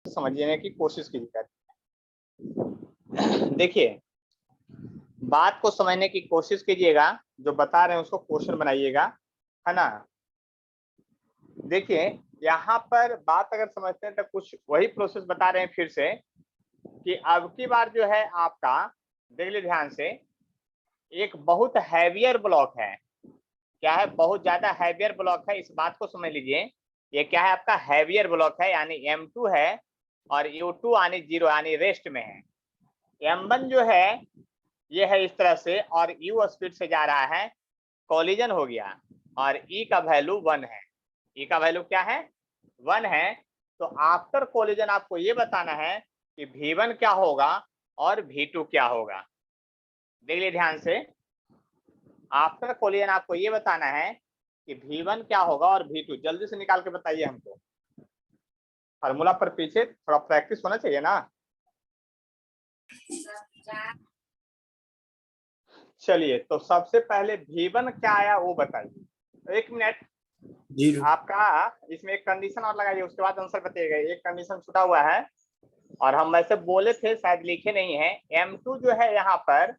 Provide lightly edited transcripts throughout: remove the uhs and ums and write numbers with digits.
समझने की कोशिश कीजिएगा। देखिए, बात को समझने की कोशिश कीजिएगा, जो बता रहे हैं उसको क्वेश्चन बनाइएगा, है ना। देखिए, यहाँ पर बात अगर समझते हैं तो कुछ वही प्रोसेस बता रहे हैं फिर से, कि अब की बार जो है आपका, देख लीजिए ध्यान से, एक बहुत हैवियर ब्लॉक है। क्या है? बहुत ज्यादा हैवियर ब्लॉक है। इस बात को समझ लीजिए, ये क्या है आपका? हैवियर ब्लॉक है, यानी M2 है और U2 यानी 0 यानी रेस्ट में है। M1 जो है ये है इस तरह से, और U स्पीड से जा रहा है, कोलिजन हो गया, और E का वैल्यू 1 है। E का वैल्यू क्या है? 1 है। तो आफ्टर कोलिजन आपको ये बताना है कि V1 क्या होगा और V2 क्या होगा। देख लीजिए ध्यान से, आफ्टर कोलिजन आपको ये बताना है कि V1 क्या होगा और V2। जल्दी से निकाल के बताइए हमको। फार्मूला पर पीछे थोड़ा प्रैक्टिस होना चाहिए ना। चलिए, तो सबसे पहले V1 क्या आया वो बताइए। एक मिनट, आपका इसमें एक कंडीशन और लगाइए, उसके बाद आंसर बताइएगा। एक कंडीशन छूटा हुआ है और हम वैसे बोले थे, शायद लिखे नहीं है। M2 जो है यहाँ पर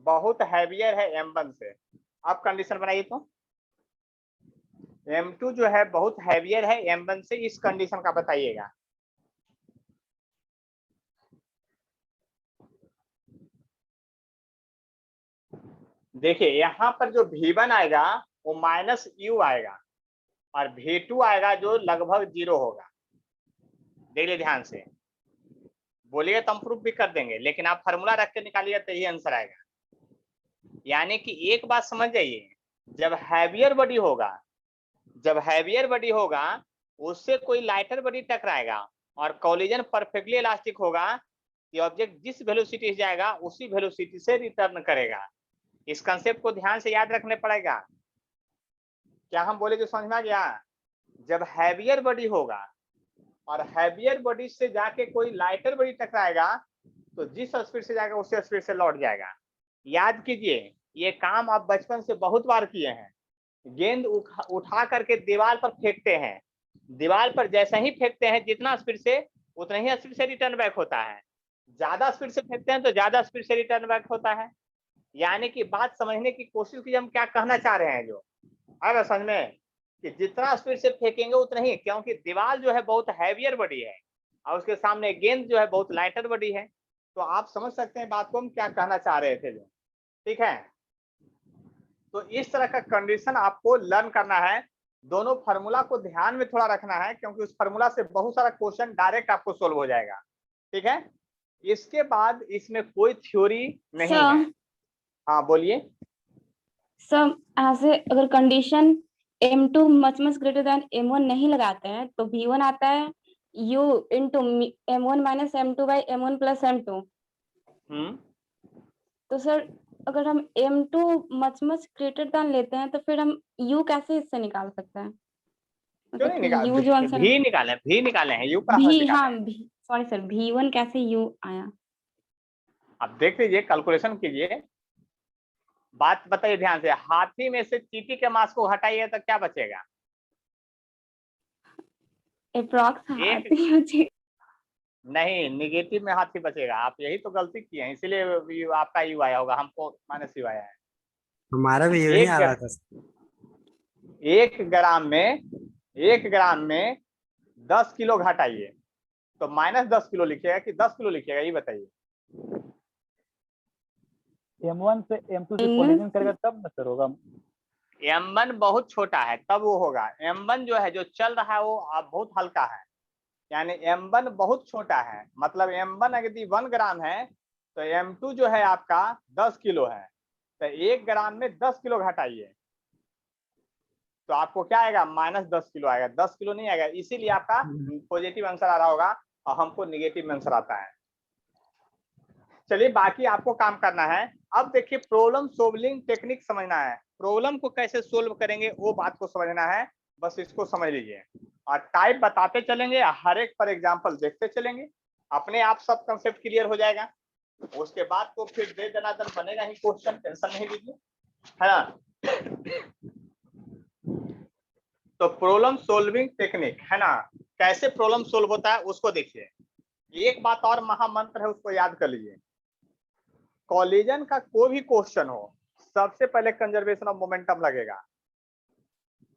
बहुत हैवियर है M1 से। अब कंडीशन बनाइए तो, M2 जो है बहुत हैवियर है M1 से, इस कंडीशन का बताइएगा। देखिए, यहाँ पर जो V1 आएगा वो -U आएगा, और V2 आएगा जो लगभग 0 होगा। देख लीजिए ध्यान से, बोलिएगा तो हम प्रूफ भी कर देंगे, लेकिन आप फार्मूला रख के निकालिएगा तो यही आंसर आएगा। यानी कि एक बात समझ जाइए, जब हैवियर बॉडी होगा, उससे कोई लाइटर बॉडी टकराएगा और कोलिजन परफेक्टली इलास्टिक होगा कि ऑब्जेक्ट जिस वेलोसिटी से जाएगा उसी वेलोसिटी से रिटर्न करेगा। इस कंसेप्ट को ध्यान से याद रखने पड़ेगा। क्या हम बोले जो समझ में आ गया? जब हैवियर बॉडी होगा और हैवियर बॉडी से जाके कोई लाइटर बॉडी टकराएगा, तो जिस स्पीड से जाएगा उसी स्पीड से लौट जाएगा। याद कीजिए, ये काम आप बचपन से बहुत बार किए हैं। गेंद उठा करके दीवार पर फेंकते हैं, दीवार पर जैसे ही फेंकते हैं जितना स्पीड से, उतना ही स्पीड से रिटर्न बैक होता है। ज्यादा स्पीड से फेंकते हैं तो ज्यादा स्पीड से रिटर्न बैक होता है। यानी कि बात समझने की कोशिश कीजिए, हम क्या कहना चाह रहे हैं। जो आएगा समझ में, कि जितना स्पीड से फेंकेंगे उतना ही, क्योंकि दीवार जो है बहुत हैवियर बॉडी है और उसके सामने गेंद जो है बहुत लाइटर बॉडी है। तो आप समझ सकते हैं बात को हम क्या कहना चाह रहे थे। जो ठीक है, तो इस तरह का कंडीशन आपको लर्न करना है। दोनों फार्मूला को ध्यान में थोड़ा रखना है, क्योंकि उस फार्मूला से बहुत सारा क्वेश्चन डायरेक्ट आपको सोल्व हो जाएगा। ठीक है, इसके बाद इसमें कोई थ्योरी नहीं है। हाँ बोलिए। सर ऐसे अगर condition M2 much greater than M1 नहीं लगाते हैं तो V1 आता है U into M1 minus M2 by M1 plus M2। तो सर अगर हम M2 मच ग्रेटर देन लेते हैं तो फिर हम U कैसे इससे निकाल सकते हैं? क्यों नहीं मतलब निकाल? U जो आंसर भी निकाले हैं, यू का भी, निकाले हाँ हैं। सॉरी सर, V1 कैसे U आया? अब देख लीजिए, कैलकुलेशन कीजिए। बात बताइए ध्यान से, हाथी में से चींटी के मांस को हटाइए तो क्या बचेगा? अप्रॉक्स एक हाथी नहीं, निगेटिव में हाथी बचेगा। आप यही तो गलती किए हैं, इसीलिए आपका यू आया होगा, हमको -U आया है। हमारा भी यही आ रहा था। एक ग्राम में 10 किलो घटाइए तो -10 किलो लिखिएगा कि 10 किलो लिखिएगा, ये बताइए। M1 से M2 से कोलिजन करेगा तब न सर होगा। M1 बहुत छोटा है तब वो होगा। M1 जो है, जो चल रहा है वो अब बहुत हल्का है, यानी M1 बहुत छोटा है। मतलब M1 यदि 1 ग्राम है तो M2 जो है आपका 10 किलो है। तो 1 ग्राम में 10 किलो घटाइए तो आपको क्या आएगा? -10 किलो आएगा, 10 किलो नहीं आएगा। इसीलिए आपका पॉजिटिव आंसर आ रहा होगा और हमको निगेटिव में आंसर आता है। चलिए, बाकी आपको काम करना है। अब देखिए, प्रॉब्लम सोल्विंग टेक्निक समझना है। प्रॉब्लम को कैसे सोल्व करेंगे वो बात को समझना है, बस इसको समझ लीजिए। और टाइप बताते चलेंगे, हर एक पर एग्जांपल देखते चलेंगे, अपने आप सब कंसेप्ट क्लियर हो जाएगा। उसके बाद तो फिर दे दनादन बनेगा ही क्वेश्चन, टेंशन नहीं लीजिए, है ना। तो प्रॉब्लम सोल्विंग टेक्निक है ना, कैसे प्रॉब्लम सोल्व होता है उसको देखिए। एक बात और महामंत्र है, उसको याद कर लीजिए। कॉलिजन का कोई भी क्वेश्चन हो, सबसे पहले कंजर्वेशन ऑफ मोमेंटम लगेगा।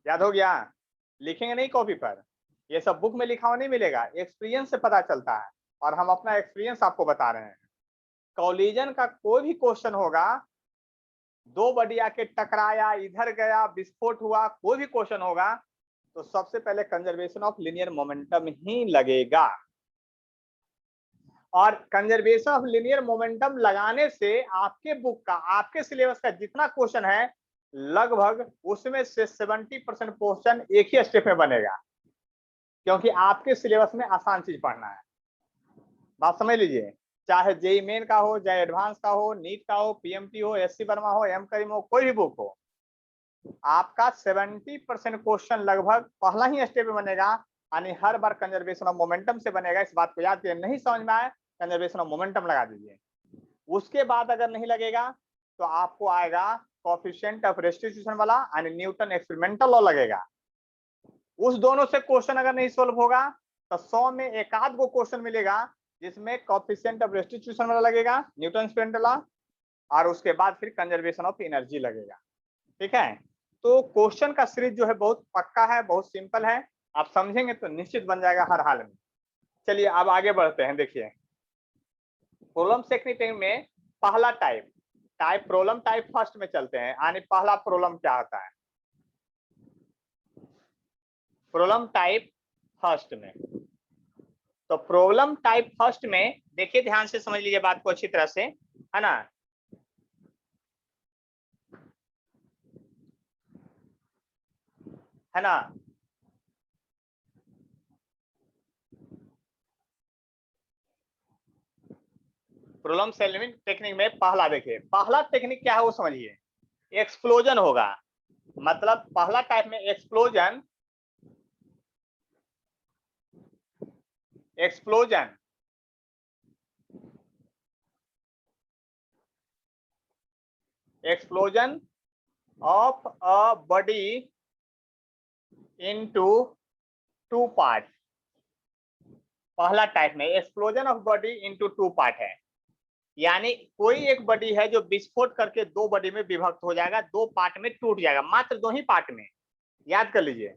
याद हो गया? लिखेंगे नहीं कॉपी पर, ये सब बुक में लिखा हुआ नहीं मिलेगा, एक्सपीरियंस से पता चलता है और हम अपना एक्सपीरियंस आपको बता रहे हैं। कॉलिजन का कोई भी क्वेश्चन होगा, दो बॉडी आके टकराया, इधर गया, विस्फोट हुआ, कोई भी क्वेश्चन होगा तो सबसे पहले कंजर्वेशन ऑफ लीनियर मोमेंटम ही लगेगा। और कंजर्वेशन ऑफ लीनियर मोमेंटम लगाने से आपके बुक का, आपके सिलेबस का जितना क्वेश्चन है लगभग उसमें से 70% क्वेश्चन एक ही स्टेप में बनेगा, क्योंकि आपके सिलेबस में आसान चीज पढ़ना है। बात समझ लीजिए, चाहे जेई मेन का हो, चाहे एडवांस का हो, नीट का हो, पीएमटी हो, एससी वर्मा हो, एम करीम हो, कोई भी बुक हो, आपका 70% क्वेश्चन लगभग पहला ही स्टेप में बनेगा, यानी हर बार कंजर्वेशन ऑफ मोमेंटम से बनेगा। इस बात को याद करिए। नहीं समझ में आए, कंजर्वेशन ऑफ मोमेंटम लगा दीजिए। उसके बाद अगर नहीं लगेगा तो आपको आएगा कोएफिशिएंट ऑफ रेस्टिट्यूशन वाला, यानी न्यूटन एक्सपेरिमेंटल लॉ लगेगा। उस दोनों से क्वेश्चन अगर नहीं सोल्व होगा तो 100 में एक आध को क्वेश्चन मिलेगा जिसमें कोएफिशिएंट ऑफ रेस्टिट्यूशन वाला लगेगा, न्यूटन एक्सपेरिमेंटल लॉ, और उसके बाद फिर कंजर्वेशन ऑफ एनर्जी लगेगा। ठीक है, तो क्वेश्चन का सीरीज जो है बहुत पक्का है, बहुत सिंपल है, आप समझेंगे तो निश्चित बन जाएगा हर हाल में। चलिए अब आगे बढ़ते हैं। देखिए प्रॉब्लम टेक्निक में पहला टाइप प्रॉब्लम टाइप फर्स्ट में चलते हैं, यानी पहला प्रॉब्लम क्या होता है प्रॉब्लम टाइप फर्स्ट में। तो प्रॉब्लम टाइप फर्स्ट में देखिए, ध्यान से समझ लीजिए बात को अच्छी तरह से, है ना। है ना, प्रॉब्लम सॉल्विंग टेक्निक में पहला देखिए, पहला टेक्निक क्या है वो समझिए। एक्सप्लोजन होगा, मतलब पहला टाइप में explosion explosion of a body into two part. पहला टाइप में explosion of body into two part है, यानी कोई एक बॉडी है जो विस्फोट करके दो बॉडी में विभक्त हो जाएगा, दो पार्ट में टूट जाएगा, मात्र दो ही पार्ट में। याद कर लीजिए।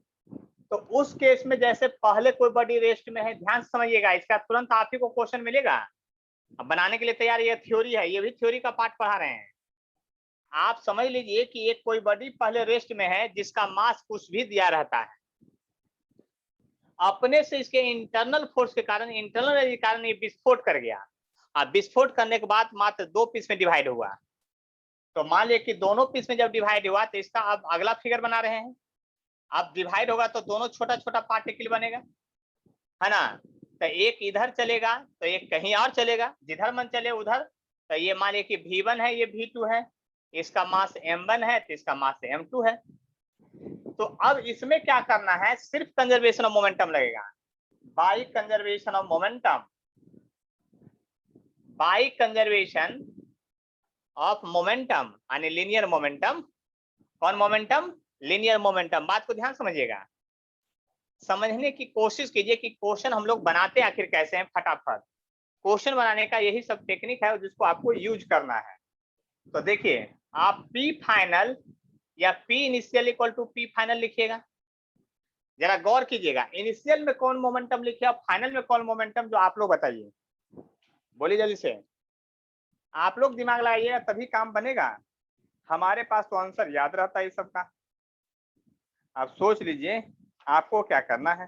तो उस केस में जैसे पहले कोई बॉडी रेस्ट में है, ध्यान से समझिएगा, इसका तुरंत आप ही को क्वेश्चन मिलेगा। अब बनाने के लिए तैयार, ये थ्योरी है, ये भी थ्योरी का पार्ट पढ़ा रहे हैं। आप समझ लीजिए कि एक कोई बॉडी पहले रेस्ट में है जिसका मास कुछ भी दिया रहता है, अपने से इसके इंटरनल फोर्स के कारण, इंटरनल के कारण ये विस्फोट कर गया। अब विस्फोट करने के बाद मात्र दो पीस में डिवाइड हुआ। तो मान लिया कि दोनों पीस में जब डिवाइड हुआ तो इसका अब अगला फिगर बना रहे हैं। अब डिवाइड होगा तो दोनों छोटा छोटा पार्टिकल बनेगा, है ना। तो एक इधर चलेगा तो एक कहीं और चलेगा, जिधर मन चले उधर। तो ये मान लिया कि V1 है, ये V2 है, इसका मास M1 है तो इसका मास M2 है। तो अब इसमें क्या करना है, सिर्फ कंजर्वेशन ऑफ मोमेंटम लगेगा। By conservation of momentum, by conservation of momentum यानी लीनियर मोमेंटम। कौन मोमेंटम? Linear momentum. बात को ध्यान समझिएगा, समझने की कोशिश कीजिए कि क्वेश्चन हम लोग बनाते आखिर कैसे हैं। फटाफट क्वेश्चन बनाने का यही सब टेक्निक है जिसको आपको यूज करना है। तो देखिए, आप P फाइनल या P initial equal to P final लिखिएगा। जरा गौर कीजिएगा, इनिशियल में कौन मोमेंटम लिखे और फाइनल में कौन मोमेंटम, जो आप लोग बताइए, बोलिए जल्दी से। आप लोग दिमाग लगाइएगा तभी काम बनेगा। हमारे पास तो आंसर याद रहता है सबका। आप सोच लीजिए आपको क्या करना है।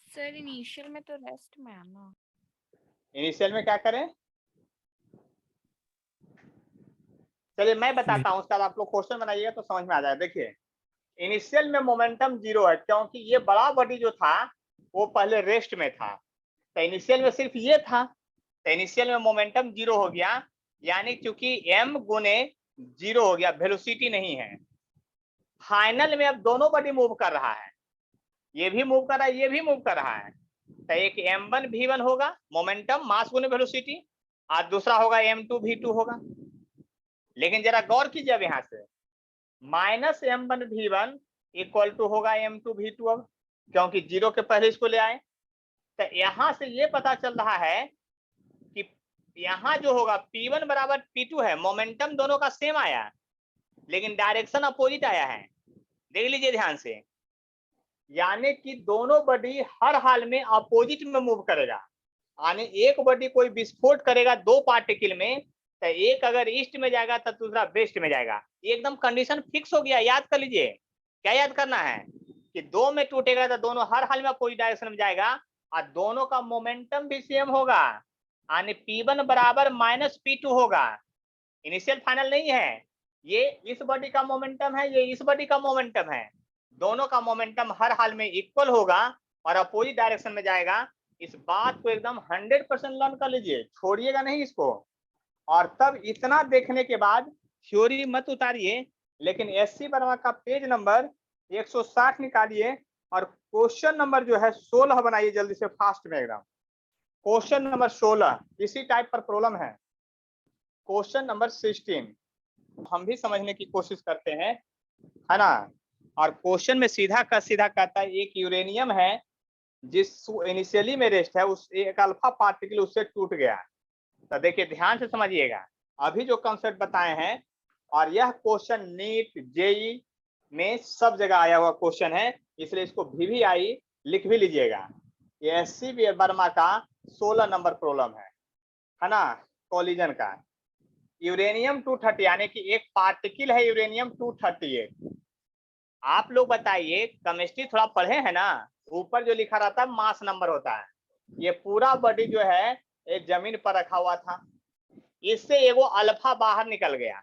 सर इनिशियल में तो रेस्ट में है ना। इनिशियल में क्या करें, चलिए मैं बताता हूँ, उसका आप लोग क्वेश्चन बनाइएगा तो समझ में आ जाएगा। देखिए, इनिशियल में मोमेंटम 0 है, क्योंकि ये बड़ा बॉडी जो था वो पहले रेस्ट में था। तो इनिशियल में सिर्फ ये था, तो इनिशियल में मोमेंटम 0 हो गया, यानी क्योंकि m गुने 0 हो गया, वेलोसिटी नहीं है। फाइनल में अब दोनों बॉडी मूव कर रहा है, ये भी मूव कर रहा है, ये भी मूव कर रहा है। तो एक m1 v1 होगा मोमेंटम, मास गुने वेलोसिटी, और दूसरा होगा m2 v2 होगा। लेकिन जरा गौर कीजिए अब यहाँ से -m1v1 इक्वल टू होगा m2v2 अब, क्योंकि 0 के पहले इसको ले आए। तो यहाँ से ये पता चल रहा है कि यहाँ जो होगा P1 बराबर P2 है, मोमेंटम दोनों का सेम आया लेकिन डायरेक्शन अपोजिट आया है। देख लीजिए ध्यान से, यानी कि दोनों बॉडी हर हाल में अपोजिट में मूव करेगा। यानी एक बॉडी कोई विस्फोट करेगा दो पार्टिकल में, तो एक अगर ईस्ट में जाएगा तो दूसरा वेस्ट में जाएगा। एकदम कंडीशन फिक्स हो गया, याद कर लीजिए। क्या याद करना है कि दो में टूटेगा तो दोनों हर हाल में अपोजिट डायरेक्शन में जाएगा और दोनों का मोमेंटम भी सेम होगा, यानी P1 बराबर -P2 होगा। इनिशियल फाइनल नहीं है, ये इस बॉडी का मोमेंटम है, ये इस बॉडी का मोमेंटम है, दोनों का मोमेंटम हर हाल में इक्वल होगा और अपोजिट डायरेक्शन में जाएगा। इस बात को एकदम 100% लर्न कर लीजिए, छोड़िएगा नहीं इसको। और तब इतना देखने के बाद थ्योरी मत उतारिए, लेकिन SC वर्मा का पेज नंबर 160 निकालिए और क्वेश्चन नंबर जो है 16 बनाइए जल्दी से, फास्ट में एकदम। क्वेश्चन नंबर 16 इसी टाइप पर प्रॉब्लम है। क्वेश्चन नंबर 16 हम भी समझने की कोशिश करते हैं, है ना। और क्वेश्चन में सीधा का सीधा कहता है एक यूरेनियम है जिस इनिशियली में रेस्ट है, उस एक अल्फा पार्टिकल उससे टूट गया। तो देखिए ध्यान से समझिएगा, अभी जो कॉन्सेप्ट बताए हैं, और यह क्वेश्चन नीट जेई में सब जगह आया हुआ क्वेश्चन है, इसलिए इसको VVI लिख भी लीजिएगा। ये SC वर्मा का 16 नंबर प्रॉब्लम है ना, कोलिजन का। यूरेनियम 230 यानी कि एक पार्टिकल है यूरेनियम 238। आप लोग बताइए, केमिस्ट्री थोड़ा पढ़े हैं ना, ऊपर जो लिखा रहता है मास नंबर होता है। ये पूरा बॉडी जो है एक जमीन पर रखा हुआ था, इससे एगो अल्फा बाहर निकल गया,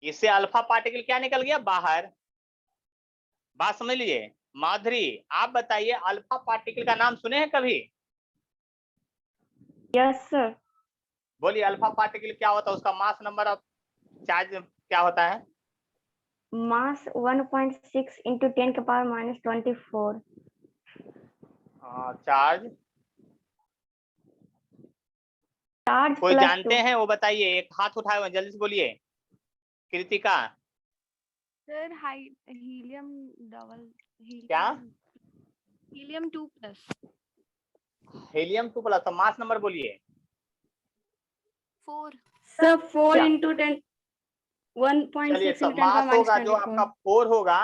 इससे अल्फा पार्टिकल क्या निकल गया बाहर। बात समझ लीजिए। माधुरी आप बताइए, अल्फा पार्टिकल का नाम सुने हैं कभी? Yes sir. बोलिए अल्फा पार्टिकल क्या होता है, उसका मास नंबर ऑफ चार्ज क्या होता है? मास 1.6 into 10 के पावर -24। चार्ज चार्ज कोई प्लस जानते 2। हैं वो बताइए, एक हाथ उठाए हुए जल्दी से बोलिए। Kritika sir high helium double क्या? हीलियम 2+। हीलियम 2+। तो मास नंबर बोलिए। 4। सर 4 क्या? into 10 चलिए 1.6 तो into 10 मास का होगा जो -24। आपका 4 होगा,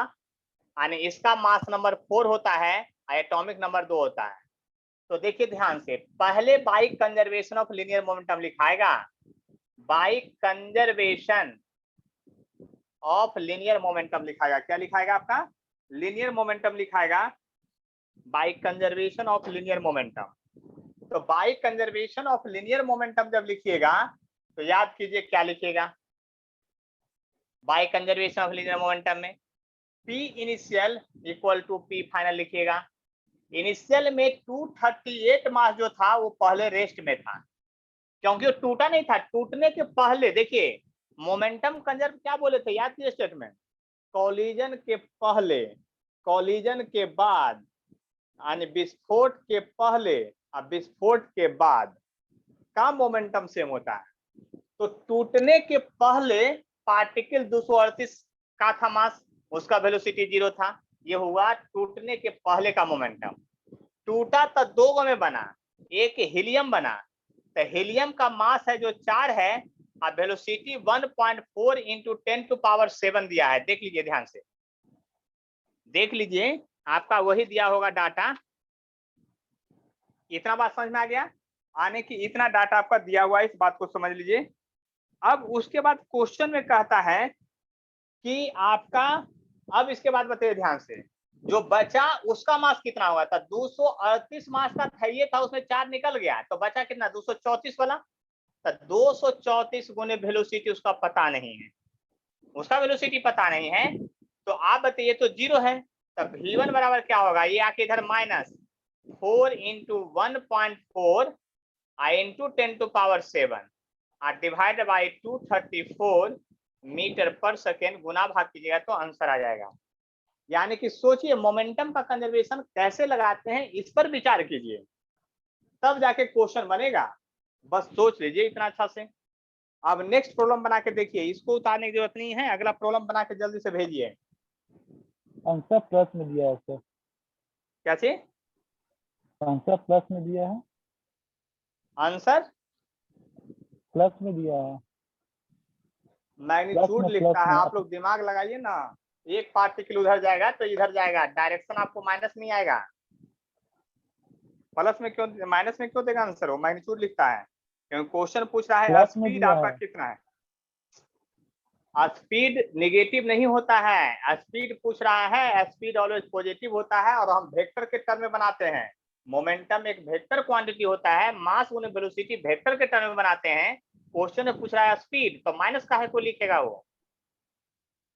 यानी इसका मास नंबर 4 होता है, एटॉमिक नंबर 2 होता है। तो देखिए ध्यान से, पहले by conservation of linear momentum लिखाएगा, by conservation of linear momentum लिखाएगा। क्या लिखाएगा आपका? लीनियर मोमेंटम लिखाएगा, by conservation of linear momentum. तो by conservation of linear momentum जब लिखिएगा तो याद कीजिए क्या लिखिएगा by conservation of linear momentum में, P initial equal to P final लिखिएगा। इनिशियल में 238 मास जो था वो पहले रेस्ट में था, क्योंकि वो टूटा नहीं था। टूटने के पहले देखिए मोमेंटम कंजर्व क्या बोले थे, याद कीजिए स्टेटमेंट, कोलिजन के पहले, कोलिजन के बाद, यानी विस्फोट के पहले और विस्फोट के बाद का मोमेंटम सेम होता है। तो टूटने के पहले पार्टिकल 238 का था मास, उसका वेलोसिटी 0 था। ये हुआ टूटने के पहले का मोमेंटम। टूटा तो दो गो में बना, एक हीलियम बना, तो हीलियम का मास है जो 4 है और वेलोसिटी 1.4 × 10⁷ दिया है। देख लीजिए ध्यान से, देख लीजिए आपका वही दिया होगा डाटा। इतना बात समझ में आ गया, आने की इतना डाटा आपका दिया हुआ है, इस बात को समझ लीजिए। अब उसके बाद क्वेश्चन में कहता है कि आपका, अब इसके बाद बताइए ध्यान से, जो बचा उसका मास कितना होगा। था 238 मास का था, ये था, उसमें 4 निकल गया तो बचा कितना 234 वाला। तो 234 गुने वेलोसिटी उसका पता नहीं है, उसका वेलोसिटी पता नहीं है। तो आप बताइए तो 0 है, तो V1 बराबर क्या होगा, ये आके इधर -4 × 1.4 × 10⁷ डिवाइड बाई 234 मीटर पर सेकेंड, गुना भाग कीजिएगा तो आंसर आ जाएगा। यानी कि सोचिए मोमेंटम का कंजर्वेशन कैसे लगाते हैं, इस पर विचार कीजिए, तब जाके क्वेश्चन बनेगा। बस सोच लीजिए इतना अच्छा से। अब नेक्स्ट प्रॉब्लम बना के देखिए, इसको उतारने की जरूरत नहीं है, अगला प्रॉब्लम बना के जल्दी से भेजिए। आंसर प्लस में दिया है सर, क्या चीज? आंसर प्लस में दिया है, आंसर प्लस में दिया है। मैग्नीट्यूड प्लस लिखता है, में आप लोग दिमाग लगाइए ना। एक पार्टिकल उधर जाएगा तो इधर जाएगा, डायरेक्शन आपको माइनस नहीं आएगा। प्लस में क्यों, माइनस में क्यों देगा आंसर? वो मैग्नीट्यूड लिखता है, क्योंकि क्वेश्चन पूछ रहा है प्लस में स्पीड दिया आपका है। कितना है। स्पीड नेगेटिव नहीं होता है, स्पीड पूछ रहा है, स्पीड ऑलवेज पॉजिटिव होता है और हम वेक्टर के टर्म में बनाते हैं। मोमेंटम एक वेक्टर क्वांटिटी होता है, मास गुने वेलोसिटी वेक्टर के टर्म में बनाते हैं। क्वेश्चन में पूछ रहा है स्पीड, तो माइनस काहे को लिखेगा वो?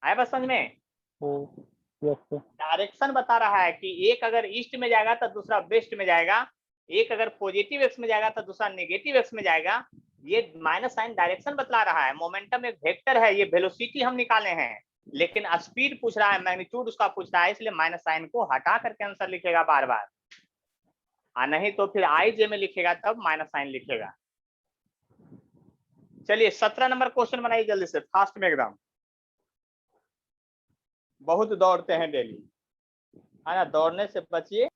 आया बस समझ में? Yes sir. डायरेक्शन बता रहा है कि एक अगर ईस्ट में जाएगा तो दूसरा वेस्ट में जाएगा, एक अगर पॉजिटिव एक्स में जाएगा तो दूसरा नेगेटिव एक्स में जाएगा। ये माइनस साइन डायरेक्शन बतला रहा है। मोमेंटम एक वेक्टर है, ये वेलोसिटी हम निकाले हैं, लेकिन स्पीड पूछ रहा है, मैग्नीट्यूड उसका पूछ रहा है, इसलिए माइनस साइन को हटा करके आंसर लिखेगा बार बार, और नहीं तो फिर आई जे में लिखेगा तब माइनस साइन लिखेगा। चलिए 17 नंबर क्वेश्चन बनाइए जल्दी से, फास्ट में एकदम, बहुत दौड़ते हैं डेली, है ना, दौड़ने से बचिए।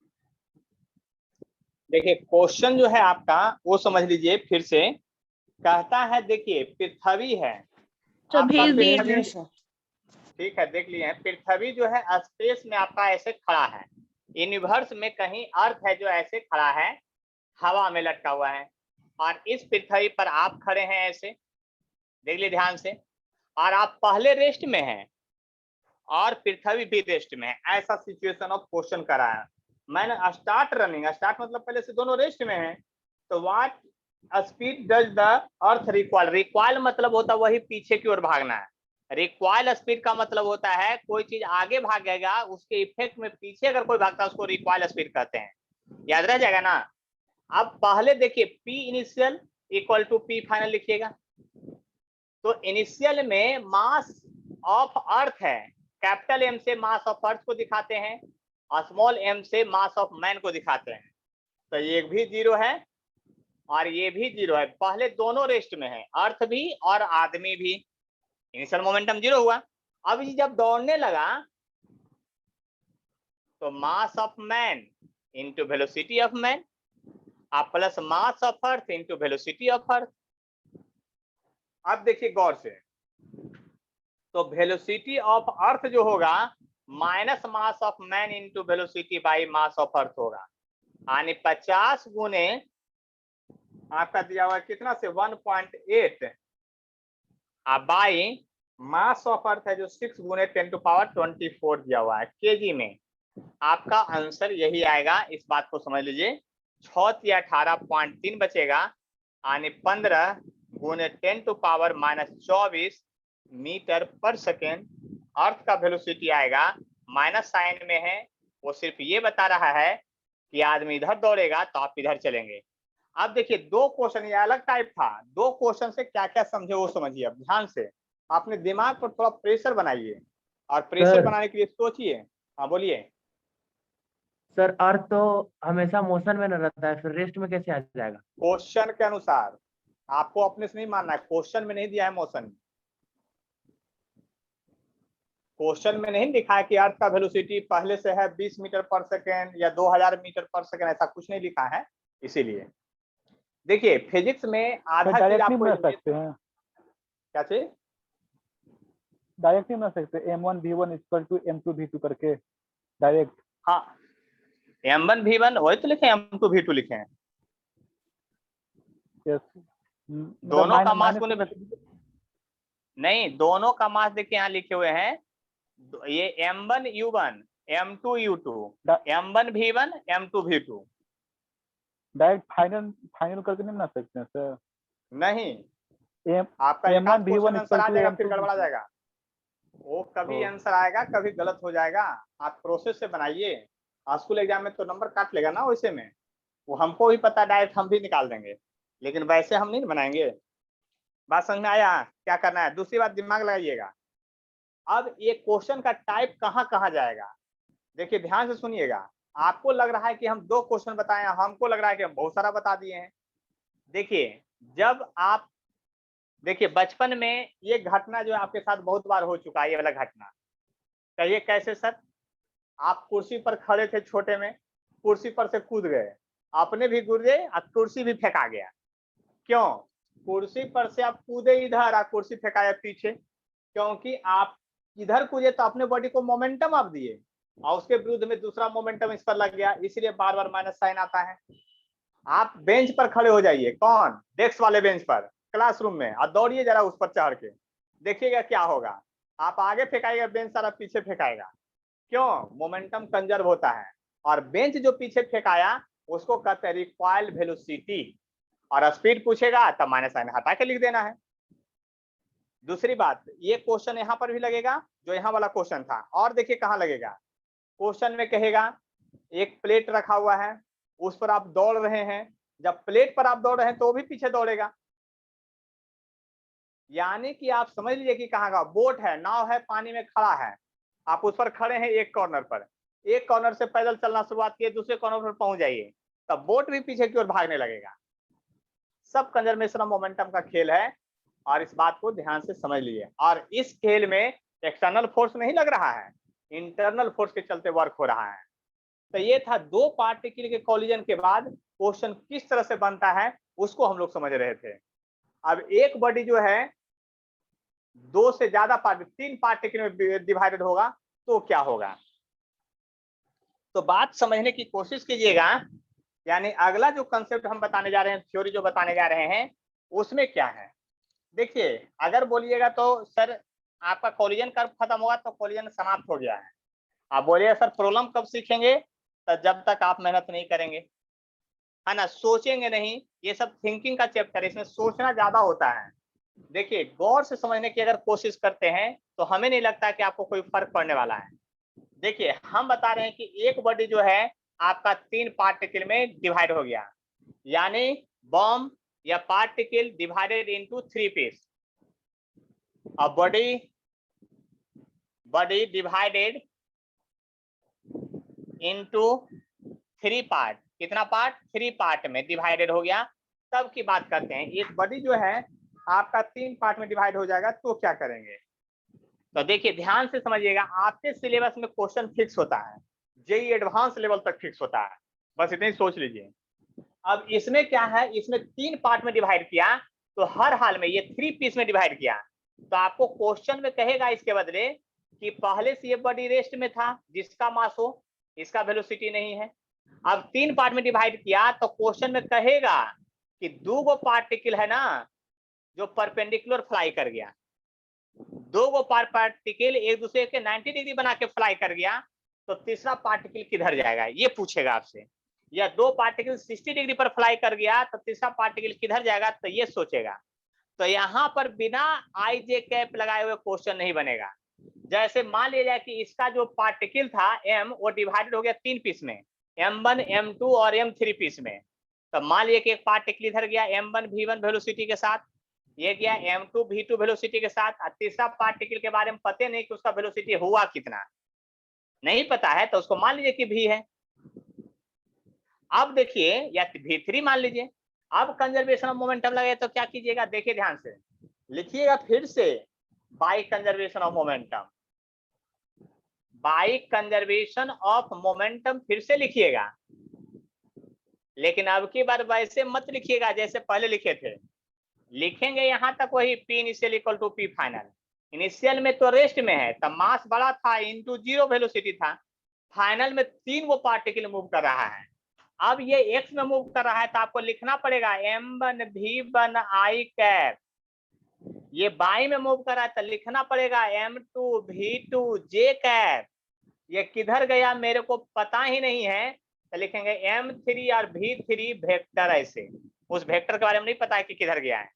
देखिए क्वेश्चन जो है आपका वो समझ लीजिए फिर से। कहता है देखिए पृथ्वी है, आपका पृथ्वी, ठीक है देख लिए हैं, पृथ्वी जो है स्पेस में आपका ऐसे खड़ा है, यूनिवर्स में कहीं अर्थ है जो ऐसे खड़ा है, हवा में लटका हुआ है, और इस पृथ्वी पर आप खड़े हैं ऐसे, देख लिए ध्यान से, और आप पहले रेस्ट में हैं और पृथ्वी भी रेस्ट में है। ऐसा सिचुएशन ऑफ क्वेश्चन करा है। मैंने स्टार्ट रनिंग, स्टार्ट मतलब पहले से दोनों रेस्ट में हैं, तो what speed does the earth recoil, recoil मतलब होता है वही पीछे की ओर भागना है। रिक्वायल स्पीड का मतलब होता है कोई चीज आगे भागेगा, उसके इफेक्ट में पीछे अगर कोई भागता है उसको रिक्वायल स्पीड कहते हैं, याद रह जाएगा ना। अब पहले देखिए P initial equal to P final लिखिएगा, तो इनिशियल में मास ऑफ अर्थ है, कैपिटल एम से मास ऑफ अर्थ को दिखाते हैं और स्मॉल एम से मास ऑफ मैन को दिखाते हैं, तो ये भी जीरो है और ये भी जीरो है, पहले दोनों रेस्ट में है, अर्थ भी और आदमी भी, इनिशियल मोमेंटम जीरो हुआ। अब ये जब दौड़ने लगा तो mass of man into velocity of man plus mass of earth into velocity of earth. अब देखिए गौर से, तो वेलोसिटी ऑफ अर्थ जो होगा minus mass of man into velocity by mass of earth होगा, यानी 50 गुने आपका दिया हुआ कितना से 1.8 बाई मास ऑफ अर्थ है जो 6 गुने 10⁻24 दिया हुआ है केजी में। आपका आंसर यही आएगा, इस बात को समझ लीजिए। 6×18.3 बचेगा, यानी 15 गुने 10⁻⁻24 मीटर पर सेकेंड अर्थ का वेलोसिटी आएगा। माइनस साइन में है, वो सिर्फ ये बता रहा है कि आदमी इधर दौड़ेगा तो आप इधर चलेंगे। अब देखिए दो क्वेश्चन, ये अलग टाइप था, दो क्वेश्चन से क्या क्या समझे वो समझिए। अब ध्यान से अपने दिमाग पर थोड़ा प्रेशर बनाइए और प्रेशर बनाने के लिए सोचिए। हाँ बोलिए। सर अर्थ तो हमेशा मोशन में न रहता है, फिर रेस्ट में कैसे आ जाएगा? क्वेश्चन के अनुसार, आपको अपने से नहीं मानना है, क्वेश्चन में नहीं दिया है मोशन, क्वेश्चन में नहीं लिखा है कि अर्थ का वेलोसिटी पहले से है 20 मीटर पर सेकेंड या 2000 मीटर पर सेकेंड, ऐसा कुछ नहीं लिखा है। इसीलिए देखिए फिजिक्स में आधा चीज डायरेक्टली आपको बना सकते हैं, क्या चीज डायरेक्टली बना सकते हैं, m1v1 इक्वल टू m2v2 करके डायरेक्ट। हाँ m1 v1 वही तो लिखे, m2 v2 लिखे हैं, यस, दोनों का मास नहीं, दोनों का मास देखिए यहाँ लिखे हुए हैं, ये m1 u1 m2 u2 m1 v1 m2 v2, direct final करके नहीं बना सकते हैं सर? नहीं m आपका एक आध क्वेश्चन आंसर आ जाएगा फिर m2 गड़बड़ा जाएगा, वो कभी आंसर आएगा कभी गलत हो जाएगा। आप प्रोसेस से बनाइए, स्कूल एग्जाम में तो नंबर काट लेगा ना वैसे में, वो हमको भी पता, डायरेक्ट हम भी निकाल देंगे, लेकिन वैसे हम नहीं बनाएंगे। बात समझ में आया क्या करना है? दूसरी बात दिमाग लगाइएगा, अब ये क्वेश्चन का टाइप कहाँ कहाँ जाएगा, देखिए ध्यान से सुनिएगा। आपको लग रहा है कि हम दो क्वेश्चन बताए हैं, हमको लग रहा है कि हम बहुत सारा बता दिए हैं। देखिए जब आप देखिए बचपन में ये घटना जो आपके साथ बहुत बार हो चुका है, ये वाला घटना। कहिए कैसे सर? आप कुर्सी पर खड़े थे छोटे में, कुर्सी पर से कूद गए, अपने भी गिरे और कुर्सी भी फेंका गया। क्यों? कुर्सी पर से आप कूदे इधर और कुर्सी फेंकाया पीछे, क्योंकि आप इधर कूदे तो अपने बॉडी को मोमेंटम आप दिए और उसके विरुद्ध में दूसरा मोमेंटम इस पर लग गया, इसलिए बार बार माइनस साइन आता है। आप बेंच पर खड़े हो जाइए, कौन? डेस्क वाले बेंच पर क्लासरूम में, और दौड़िए जरा उस पर चढ़ के, देखिएगा क्या होगा। आप आगे फेंकाएगा बेंच, सारा पीछे फेंकाएगा। क्यों? मोमेंटम कंजर्व होता है। और बेंच जो पीछे फेंकाया उसको कहते हैं रिक्वायर्ड वेलोसिटी, और स्पीड पूछेगा तब माइनस साइन हटा के लिख देना है। दूसरी बात, ये क्वेश्चन यहाँ पर भी लगेगा जो यहाँ वाला क्वेश्चन था, और देखिए कहाँ लगेगा। क्वेश्चन में कहेगा एक प्लेट रखा हुआ है, उस पर आप दौड़ रहे हैं, जब प्लेट पर आप दौड़ रहे हैं तो वो भी पीछे दौड़ेगा। यानी कि आप समझ लीजिए कि कहाँ का बोट है, नाव है, पानी में खड़ा है, आप उस पर खड़े हैं एक कॉर्नर पर, एक कॉर्नर से पैदल चलना शुरुआत किए, दूसरे कॉर्नर पर पहुंच जाइए, तब बोट भी पीछे की ओर भागने लगेगा। सब कंजर्वेशन ऑफ मोमेंटम का खेल है, और इस बात को ध्यान से समझ लीजिए। और इस खेल में एक्सटर्नल फोर्स नहीं लग रहा है, इंटरनल फोर्स के चलते वर्क हो रहा है। तो ये था दो पार्टिकल के कोलिजन के बाद क्वेश्चन किस तरह से बनता है, उसको हम लोग समझ रहे थे। अब एक बॉडी जो है दो से ज्यादा तीन पार्टिकल में डिवाइडेड होगा तो क्या होगा। तो बात समझने की कोशिश कीजिएगा। यानी अगला जो कंसेप्ट हम बताने जा रहे हैं, थ्योरी जो बताने जा रहे हैं, उसमें क्या है। देखिए अगर बोलिएगा तो सर आपका कोलिजन कर्व खत्म होगा तो कोलिजन समाप्त हो गया है। आप बोलिएगा सर प्रॉब्लम कब सीखेंगे, तो जब तक आप मेहनत नहीं करेंगे, है ना, सोचेंगे नहीं। ये सब थिंकिंग का चैप्टर है, इसमें सोचना ज्यादा होता है। देखिए गौर से समझने की अगर कोशिश करते हैं तो हमें नहीं लगता कि आपको कोई फर्क पड़ने वाला है। देखिए हम बता रहे हैं कि एक बॉडी जो है आपका तीन पार्टिकल में डिवाइड हो गया, यानी बॉम्ब या particle divided into three piece. A body divided into three part. कितना पार्ट? थ्री पार्ट में डिवाइडेड हो गया। तब की बात करते हैं, एक बॉडी जो है आपका तीन पार्ट में डिवाइड हो जाएगा तो क्या करेंगे। तो देखिए ध्यान से समझिएगा, आपके सिलेबस में क्वेश्चन फिक्स होता है, जेई एडवांस लेवल तक फिक्स होता है, बस इतना ही सोच लीजिए। अब इसमें क्या है, इसमें तीन पार्ट में डिवाइड किया तो हर हाल में ये थ्री पीस में डिवाइड किया, तो आपको क्वेश्चन में कहेगा इसके बदले कि पहले से ये बॉडी रेस्ट में था जिसका मास हो, इसका वेलोसिटी नहीं है। अब तीन पार्ट में डिवाइड किया तो क्वेश्चन में कहेगा कि दो गो पार्टिकल है ना जो परपेंडिकुलर फ्लाई कर गया, दो गो पार्टिकल एक दूसरे के 90 डिग्री बना के फ्लाई कर गया, तो तीसरा पार्टिकल किधर जाएगा ये पूछेगा आपसे। या दो पार्टिकल 60 डिग्री पर फ्लाई कर गया तो तीसरा पार्टिकल किधर जाएगा, तो ये सोचेगा। तो यहाँ पर बिना आई जे कैप लगाए हुए क्वेश्चन नहीं बनेगा। जैसे मान लिया जाए कि इसका जो पार्टिकल था m, वो डिवाइडेड हो गया तीन पीस में, m1, m2 और m3 पीस में। तो मान लिया कि एक पार्टिकल इधर गया m1 v1 वेलोसिटी के साथ, ये गया m2 v2 वेलोसिटी के साथ, और तीसरा पार्टिकल के बारे में पता नहीं कि उसका वेलोसिटी हुआ कितना, नहीं पता है, तो उसको मान लीजिए कि v है। अब देखिए या v3 मान लीजिए। अब कंजर्वेशन ऑफ मोमेंटम लगे तो क्या कीजिएगा, देखिए ध्यान से लिखिएगा फिर से, by conservation of momentum, by conservation of momentum फिर से लिखिएगा। लेकिन अब की बार वैसे मत लिखिएगा जैसे पहले लिखे थे, लिखेंगे यहां तक वही P initial equal to P final. Initial में तो रेस्ट में है तब मास बड़ा था, इनटू जीरो वेलोसिटी था, फाइनल में तीन वो पार्टिकल मूव कर रहा है। अब ये एक्स में मूव कर रहा है तो आपको लिखना पड़ेगा m1 v1 i कैप, ये बाई में मूव कर रहा है तो लिखना पड़ेगा m2 v2 j कैप। ये किधर गया मेरे को पता ही नहीं है तो लिखेंगे m3 और v3 वेक्टर, ऐसे उस वेक्टर के बारे में नहीं पता है कि किधर गया है।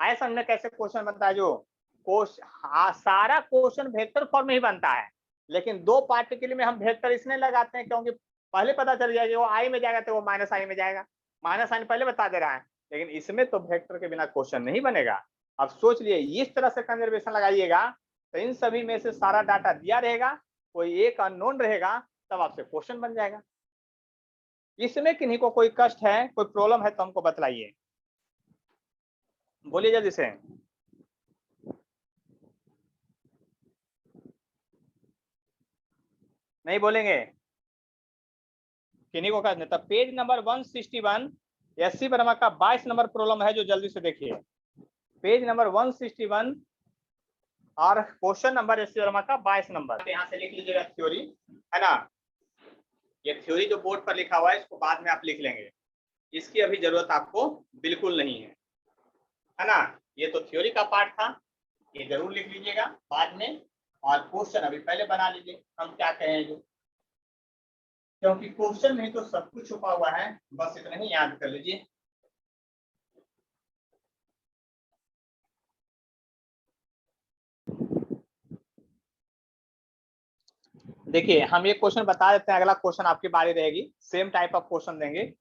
आए समझ में कैसे क्वेश्चन बनता है, जो सारा क्वेश्चन वेक्टर फॉर्म में ही बनता है, लेकिन दो पार्टिकल में हम वेक्टर इसलिए लगाते हैं क्योंकि पहले पता चल जाएगा वो आई में जाएगा तो वो माइनस आई में जाएगा, माइनस साइन पहले बता दे रहा है। लेकिन इसमें तो वेक्टर के बिना क्वेश्चन नहीं बनेगा। अब सोच लिए इस तरह से कंजर्वेशन लगाइएगा तो इन सभी में से सारा डाटा दिया रहेगा, कोई एक अननोन रहेगा, तब आपसे क्वेश्चन बन जाएगा। इसमें किन्हीं को कोई कष्ट है, कोई प्रॉब्लम है तो हमको बतलाइए। बोलिए जल्दी से। नहीं बोलेंगे, किन्हीं को करने। तब पेज नंबर 161 एससी वर्मा का 22 नंबर प्रॉब्लम है, जो जल्दी से देखिए। पेज नंबर 161 और क्वेश्चन नंबर एससी वर्मा का 22 नंबर। यहाँ से लिख लीजिएगा थ्योरी, है ना। ये थ्योरी जो बोर्ड पर लिखा हुआ है इसको बाद में आप लिख लेंगे, इसकी अभी जरूरत आपको बिल्कुल नहीं है ना। ये तो थ्योरी का पार्ट था, ये जरूर लिख लीजिएगा बाद में। और क्वेश्चन अभी पहले बना लीजिए हम क्या कहें जो, क्योंकि क्वेश्चन में तो सब कुछ छुपा हुआ है, बस इतना ही याद कर लीजिए। देखिए हम ये क्वेश्चन बता देते हैं, अगला क्वेश्चन आपकी बारी रहेगी, सेम टाइप ऑफ क्वेश्चन देंगे।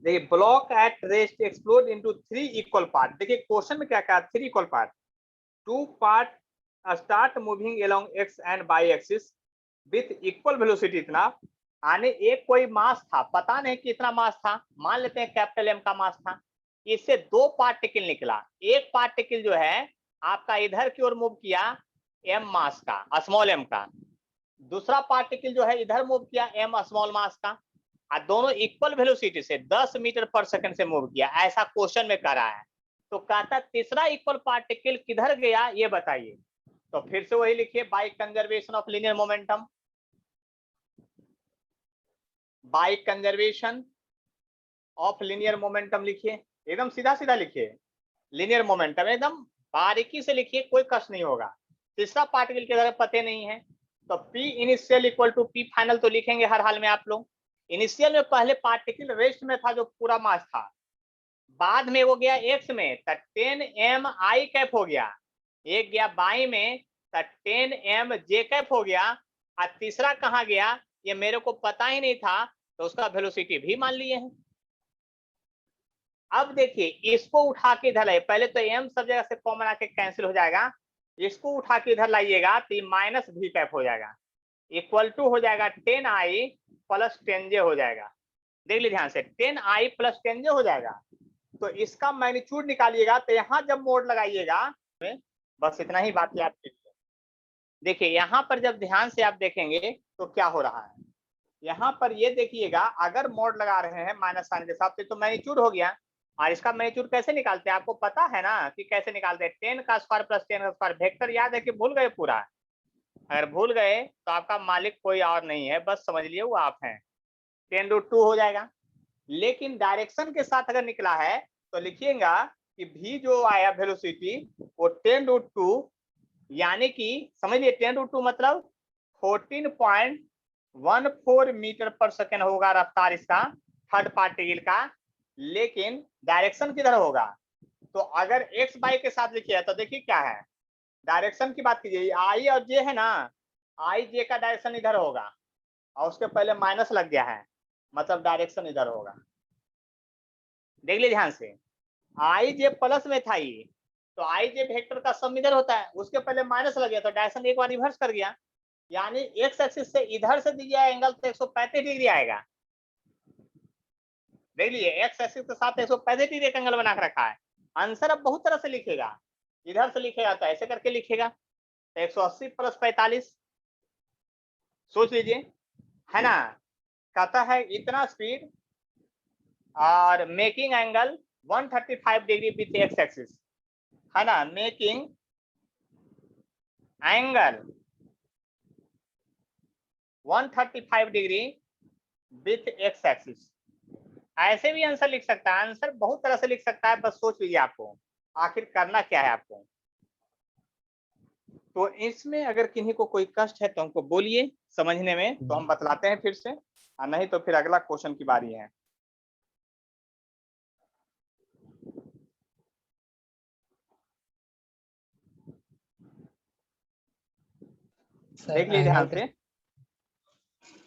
देखिए block at rest explode into 3 equal part. देखिए क्वेश्चन में क्या कहा, 3 equal part, 2 part start moving along x and by axis with equal velocity. इतना आने एक कोई मास था, पता नहीं कितना मास था, मान लेते हैं कैपिटल एम का मास था। इससे 2 पार्टिकल निकला, एक पार्टिकल जो है आपका इधर की ओर मूव किया एम मास का, स्मॉल एम का, दूसरा पार्टिकल जो है इधर मूव किया एम स्मॉल मास का, और दोनों इक्वल वेलोसिटी से 10 मीटर पर सेकंड से मूव किया, ऐसा क्वेश्चन में कर रहा है। तो कहता तीसरा इक्वल पार्टिकल किधर गया ये बताइए। तो फिर से वही लिखिए, by conservation of linear momentum, by conservation of linear momentum लिखिए, एकदम सीधा सीधा लिखिए, लीनियर मोमेंटम एकदम बारीकी से लिखिए, कोई कष्ट नहीं होगा। तीसरा पार्टिकल किधर पते नहीं है, तो P initial equal to P final तो लिखेंगे हर हाल में आप लोग। इनिशियल में पहले पार्टिकल रेस्ट में था जो पूरा मास था, बाद में वो गया एक्स में तो 10 m i कैप हो गया, एक गया बाई में तो 10 m j कैप हो गया, और तीसरा कहाँ गया ये मेरे को पता ही नहीं था, तो उसका वेलोसिटी भी मान लिए हैं। अब देखिए इसको उठा के इधर लाइए, पहले तो m सब जगह से कॉमन आके कैंसिल हो जाएगा, इसको उठा के इधर लाइएगा तो माइनस v कैप हो जाएगा, इक्वल टू हो जाएगा 10i प्लस 10j हो जाएगा। देख लीजिए ध्यान से, 10i प्लस 10j हो जाएगा। तो इसका मैग्नीट्यूड निकालिएगा, तो यहाँ जब मोड लगाइएगा, बस इतना ही बात याद कीजिए। देखिए यहाँ पर जब ध्यान से आप देखेंगे तो क्या हो रहा है, यहाँ पर ये देखिएगा, अगर मोड लगा रहे हैं माइनस साइन के साथ तो मैग्नीट्यूड हो गया। और इसका मैग्नीट्यूड कैसे निकालते हैं आपको पता है ना कि कैसे निकालते हैं, 10 का स्क्वायर प्लस 10 का स्क्वायर। वेक्टर याद है कि भूल गए पूरा? अगर भूल गए तो आपका मालिक कोई और नहीं है, बस समझ लिए वो आप हैं, 10√2 हो जाएगा। लेकिन डायरेक्शन के साथ अगर निकला है तो लिखिएगा कि v जो आया वेलोसिटी वो 10√2, यानी कि समझिए 10√2 मतलब 14.14 मीटर पर सेकेंड होगा रफ्तार इसका थर्ड पार्टिकल का। लेकिन डायरेक्शन किधर होगा, तो अगर एक्स बाई के साथ लिखिए तो देखिए क्या है, डायरेक्शन की बात कीजिए, आई और जे है ना, आई जे का डायरेक्शन इधर होगा और उसके पहले माइनस लग गया है, मतलब डायरेक्शन इधर होगा। देख लीजिए ध्यान से, आई जे प्लस में था ये, तो आई जे वेक्टर का सम इधर होता है, उसके पहले माइनस लग गया तो डायरेक्शन एक बार रिवर्स कर गया, यानी एक्स एक्सिस से इधर से दिया एंगल तो 135 डिग्री आएगा। देख लीजिए एक्स एक्सिस के साथ 135 डिग्री का एंगल बना के रखा है। आंसर अब बहुत तरह से लिखेगा, इधर से लिखेगा तो ऐसे करके लिखेगा, तो 180 प्लस 45 सोच लीजिए, है ना। कहता है इतना स्पीड और making angle 135 degree with x axis, है ना, making angle 135 degree with x axis. ऐसे भी आंसर लिख सकता है, आंसर बहुत तरह से लिख सकता है, बस सोच लीजिए आपको आखिर करना क्या है आपको। तो इसमें अगर किन्हीं को कोई कष्ट है तो हमको बोलिए समझने में, तो हम बतलाते हैं फिर से, और नहीं तो फिर अगला क्वेश्चन की बारी है। देख लीजिए ध्यान से,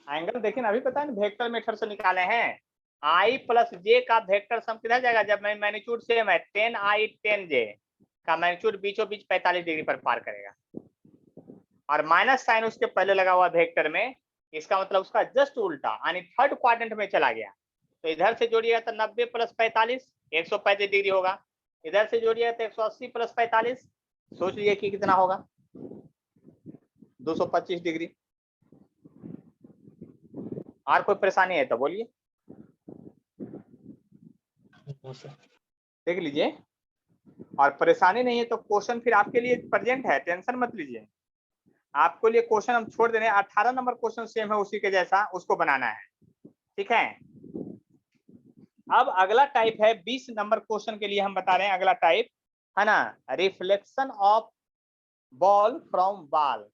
एंगल देखिए ना, अभी पता है ना वेक्टर मेथड से निकाले हैं, आई प्लस जे का वेक्टर सम किधर जाएगा, जब मैग्नीट्यूड सेम है 10i 10j का मैग्नीट्यूड बीचों बीच 45 डिग्री पर पार करेगा, और माइनस साइन उसके पहले लगा हुआ वेक्टर में, इसका मतलब उसका जस्ट उल्टा यानी थर्ड क्वाड्रेंट में चला गया। तो इधर से जोड़िएगा तो 90 प्लस 45 135 डिग्री होगा, इधर से जोड़िएगा तो 180 प्लस 45, सोच लीजिए कि कितना होगा, 225 डिग्री। और कोई परेशानी है तो बोलिए, देख लीजिए। और परेशानी नहीं है तो क्वेश्चन फिर आपके लिए प्रेजेंट है, टेंशन मत लीजिए। आपको लिए क्वेश्चन हम छोड़ दे रहे हैं, 18 नंबर क्वेश्चन सेम है उसी के जैसा, उसको बनाना है, ठीक है। अब अगला टाइप है 20 नंबर क्वेश्चन के लिए हम बता रहे हैं, अगला टाइप है ना, reflection of ball from wall.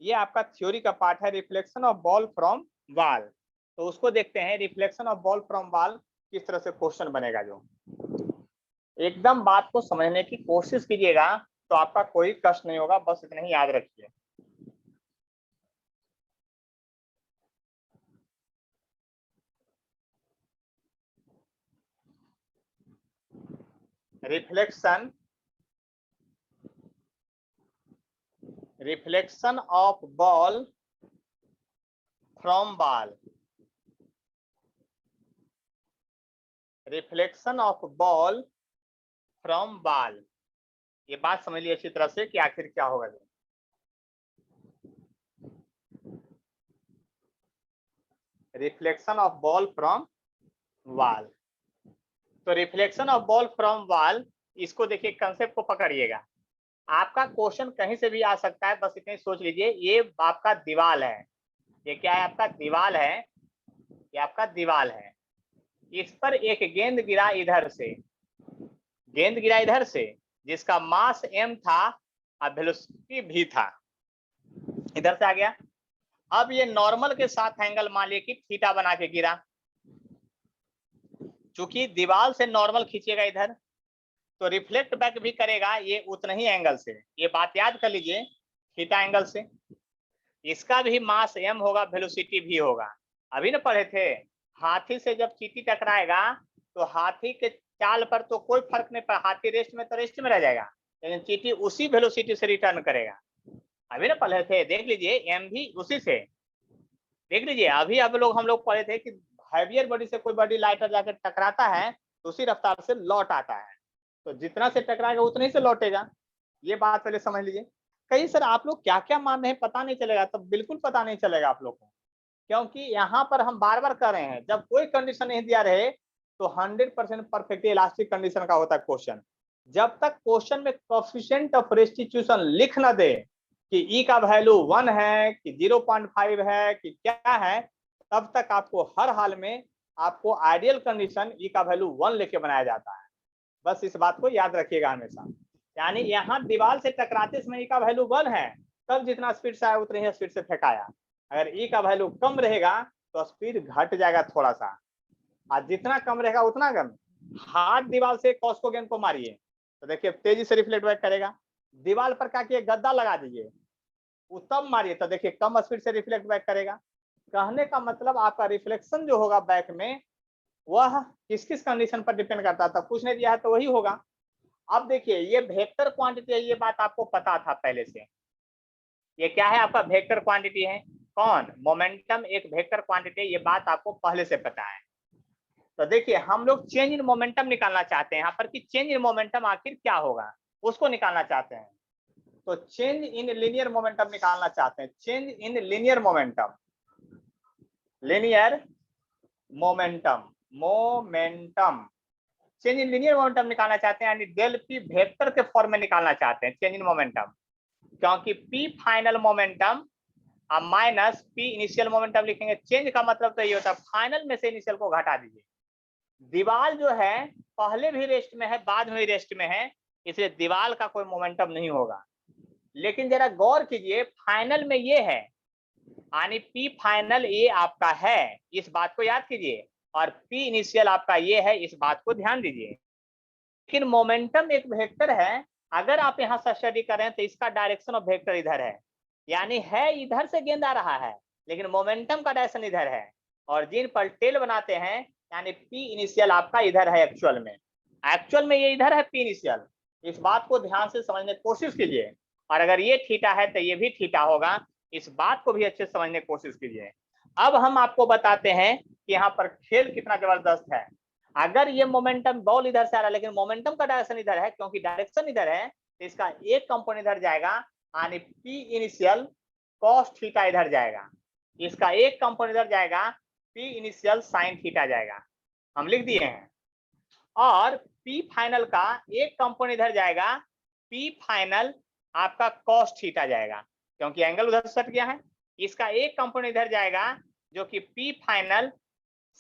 ये आपका थ्योरी का पार्ट है, reflection of ball from wall. तो उसको देखते हैं, reflection of ball from wall किस तरह से क्वेश्चन बनेगा। जो एकदम बात को समझने की कोशिश कीजिएगा तो आपका कोई कष्ट नहीं होगा, बस इतना ही याद रखिए। Reflection of ball from ball, reflection of ball from ball. ये बात समझ लीजिए अच्छी तरह से कि आखिर क्या होगा। Reflection of ball from wall, तो reflection of ball from wall, इसको देखिए, कंसेप्ट को पकड़िएगा। आपका क्वेश्चन कहीं से भी आ सकता है, बस इतनी सोच लीजिए। ये आपका दीवाल है, ये क्या है, आपका दीवाल है, ये आपका दीवाल है। इस पर एक गेंद गिरा इधर से, गेंद गिरा इधर से, जिसका मास m था और वेलोसिटी v था, इधर से आ गया। अब ये नॉर्मल के साथ एंगल मान लिया कि थीटा बना के गिरा, चूंकि दीवार से नॉर्मल खींचेगा इधर तो रिफ्लेक्ट बैक भी करेगा ये उतना ही एंगल से। ये बात याद कर लीजिए, थीटा एंगल से। इसका भी मास m होगा, वेलोसिटी v होगा। अभी ना पढ़े थे, हाथी से जब चींटी टकराएगा तो हाथी के चाल पर तो कोई फर्क नहीं पड़ा, हाथी रेस्ट में तो रेस्ट में रह जाएगा, लेकिन चींटी उसी वेलोसिटी से रिटर्न करेगा। अभी ना पढ़े थे, देख लीजिए, m भी उसी से, देख लीजिए। अभी अब हम लोग पढ़े थे कि हैवियर बॉडी से कोई बॉडी लाइटर जाकर टकराता है तो उसी रफ्तार से लौट आता है, तो जितना से टकराएगा उतना ही से लौटेगा। ये बात पहले समझ लीजिए। कहीं सर आप लोग क्या क्या मान रहे हैं पता नहीं चलेगा, तो बिल्कुल पता नहीं चलेगा आप लोग को, क्योंकि यहाँ पर हम बार बार कर रहे हैं, जब कोई कंडीशन नहीं दिया रहे तो 100% परफेक्टली इलास्टिक कंडीशन का होता है क्वेश्चन। जब तक क्वेश्चन में कोएफिशिएंट ऑफ रेस्टिट्यूशन लिख न दे कि ई का वैल्यू 1 है कि 0.5 है कि क्या है, तब तक आपको हर हाल में आपको आइडियल कंडीशन ई का वैल्यू 1 लेके बनाया जाता है। बस इस बात को याद रखिएगा हमेशा। यानी यहाँ दीवार से टकराते समय ई का वैल्यू 1 है, तब जितना स्पीड से आया उतनी ही स्पीड से फेंकाया। अगर ई का वैल्यू कम रहेगा तो स्पीड घट जाएगा थोड़ा सा, और जितना कम रहेगा उतना कम। हाथ दीवार से कॉस्को गेंद को मारिए तो देखिए तेजी से रिफ्लेक्ट बैक करेगा। दीवार पर क्या किए, गद्दा लगा दीजिए, तब मारिए तो देखिए कम स्पीड से रिफ्लेक्ट बैक करेगा। कहने का मतलब आपका रिफ्लेक्शन जो होगा बैक में, वह किस किस कंडीशन पर डिपेंड करता था, कुछ नहीं दिया है तो वही होगा। अब देखिए ये वेक्टर क्वांटिटी है, ये बात आपको पता था पहले से। ये क्या है, आपका वेक्टर क्वांटिटी है। कौन, मोमेंटम एक वेक्टर क्वांटिटी है, ये बात आपको पहले से पता है। तो देखिए हम लोग चेंज इन मोमेंटम निकालना चाहते हैं यहाँ पर, कि चेंज इन मोमेंटम आखिर क्या होगा उसको निकालना चाहते हैं। तो चेंज इन लीनियर मोमेंटम निकालना चाहते हैं, change in linear momentum, linear momentum, change in linear momentum निकालना चाहते हैं, यानी डेल पी वेक्टर के फॉर्म में निकालना चाहते हैं चेंज इन मोमेंटम। क्योंकि पी फाइनल मोमेंटम अब माइनस पी इनिशियल मोमेंटम लिखेंगे। चेंज का मतलब तो ये होता है फाइनल में से इनिशियल को घटा दीजिए। दीवार जो है पहले भी रेस्ट में है, बाद में भी रेस्ट में है, इसलिए दीवार का कोई मोमेंटम नहीं होगा। लेकिन जरा गौर कीजिए, फाइनल में ये है, यानी पी फाइनल ये आपका है, इस बात को याद कीजिए, और पी इनिशियल आपका ये है, इस बात को ध्यान दीजिए। लेकिन मोमेंटम एक वेक्टर है, अगर आप यहाँ से स्टडी करें तो इसका डायरेक्शन ऑफ वेक्टर इधर है, यानी है इधर से गेंद आ रहा है, लेकिन मोमेंटम का डायरेक्शन इधर है। और जिन पर टेल बनाते हैं, यानी पी इनिशियल आपका इधर है, एक्चुअल में ये इधर है पी इनिशियल। इस बात को ध्यान से समझने की कोशिश कीजिए। और अगर ये थीटा है तो ये भी थीटा होगा, इस बात को भी अच्छे से समझने की कोशिश कीजिए। अब हम आपको बताते हैं कि यहाँ पर खेल कितना जबरदस्त है। अगर ये मोमेंटम बॉल इधर से आ रहा है लेकिन मोमेंटम का डायरेक्शन इधर है, क्योंकि डायरेक्शन इधर है तो इसका एक कंपोनेंट इधर जाएगा, यानी पी इनिशियल कॉस थीटा इधर जाएगा, इसका एक कंपोनेंट इधर जाएगा, पी इनिशियल साइन थीटा जाएगा, हम लिख दिए हैं। और पी फाइनल का एक कंपोनेंट इधर जाएगा, पी फाइनल आपका कॉस थीटा जाएगा, क्योंकि एंगल उधर सट गया है। इसका एक कंपोनेंट इधर जाएगा जो कि पी फाइनल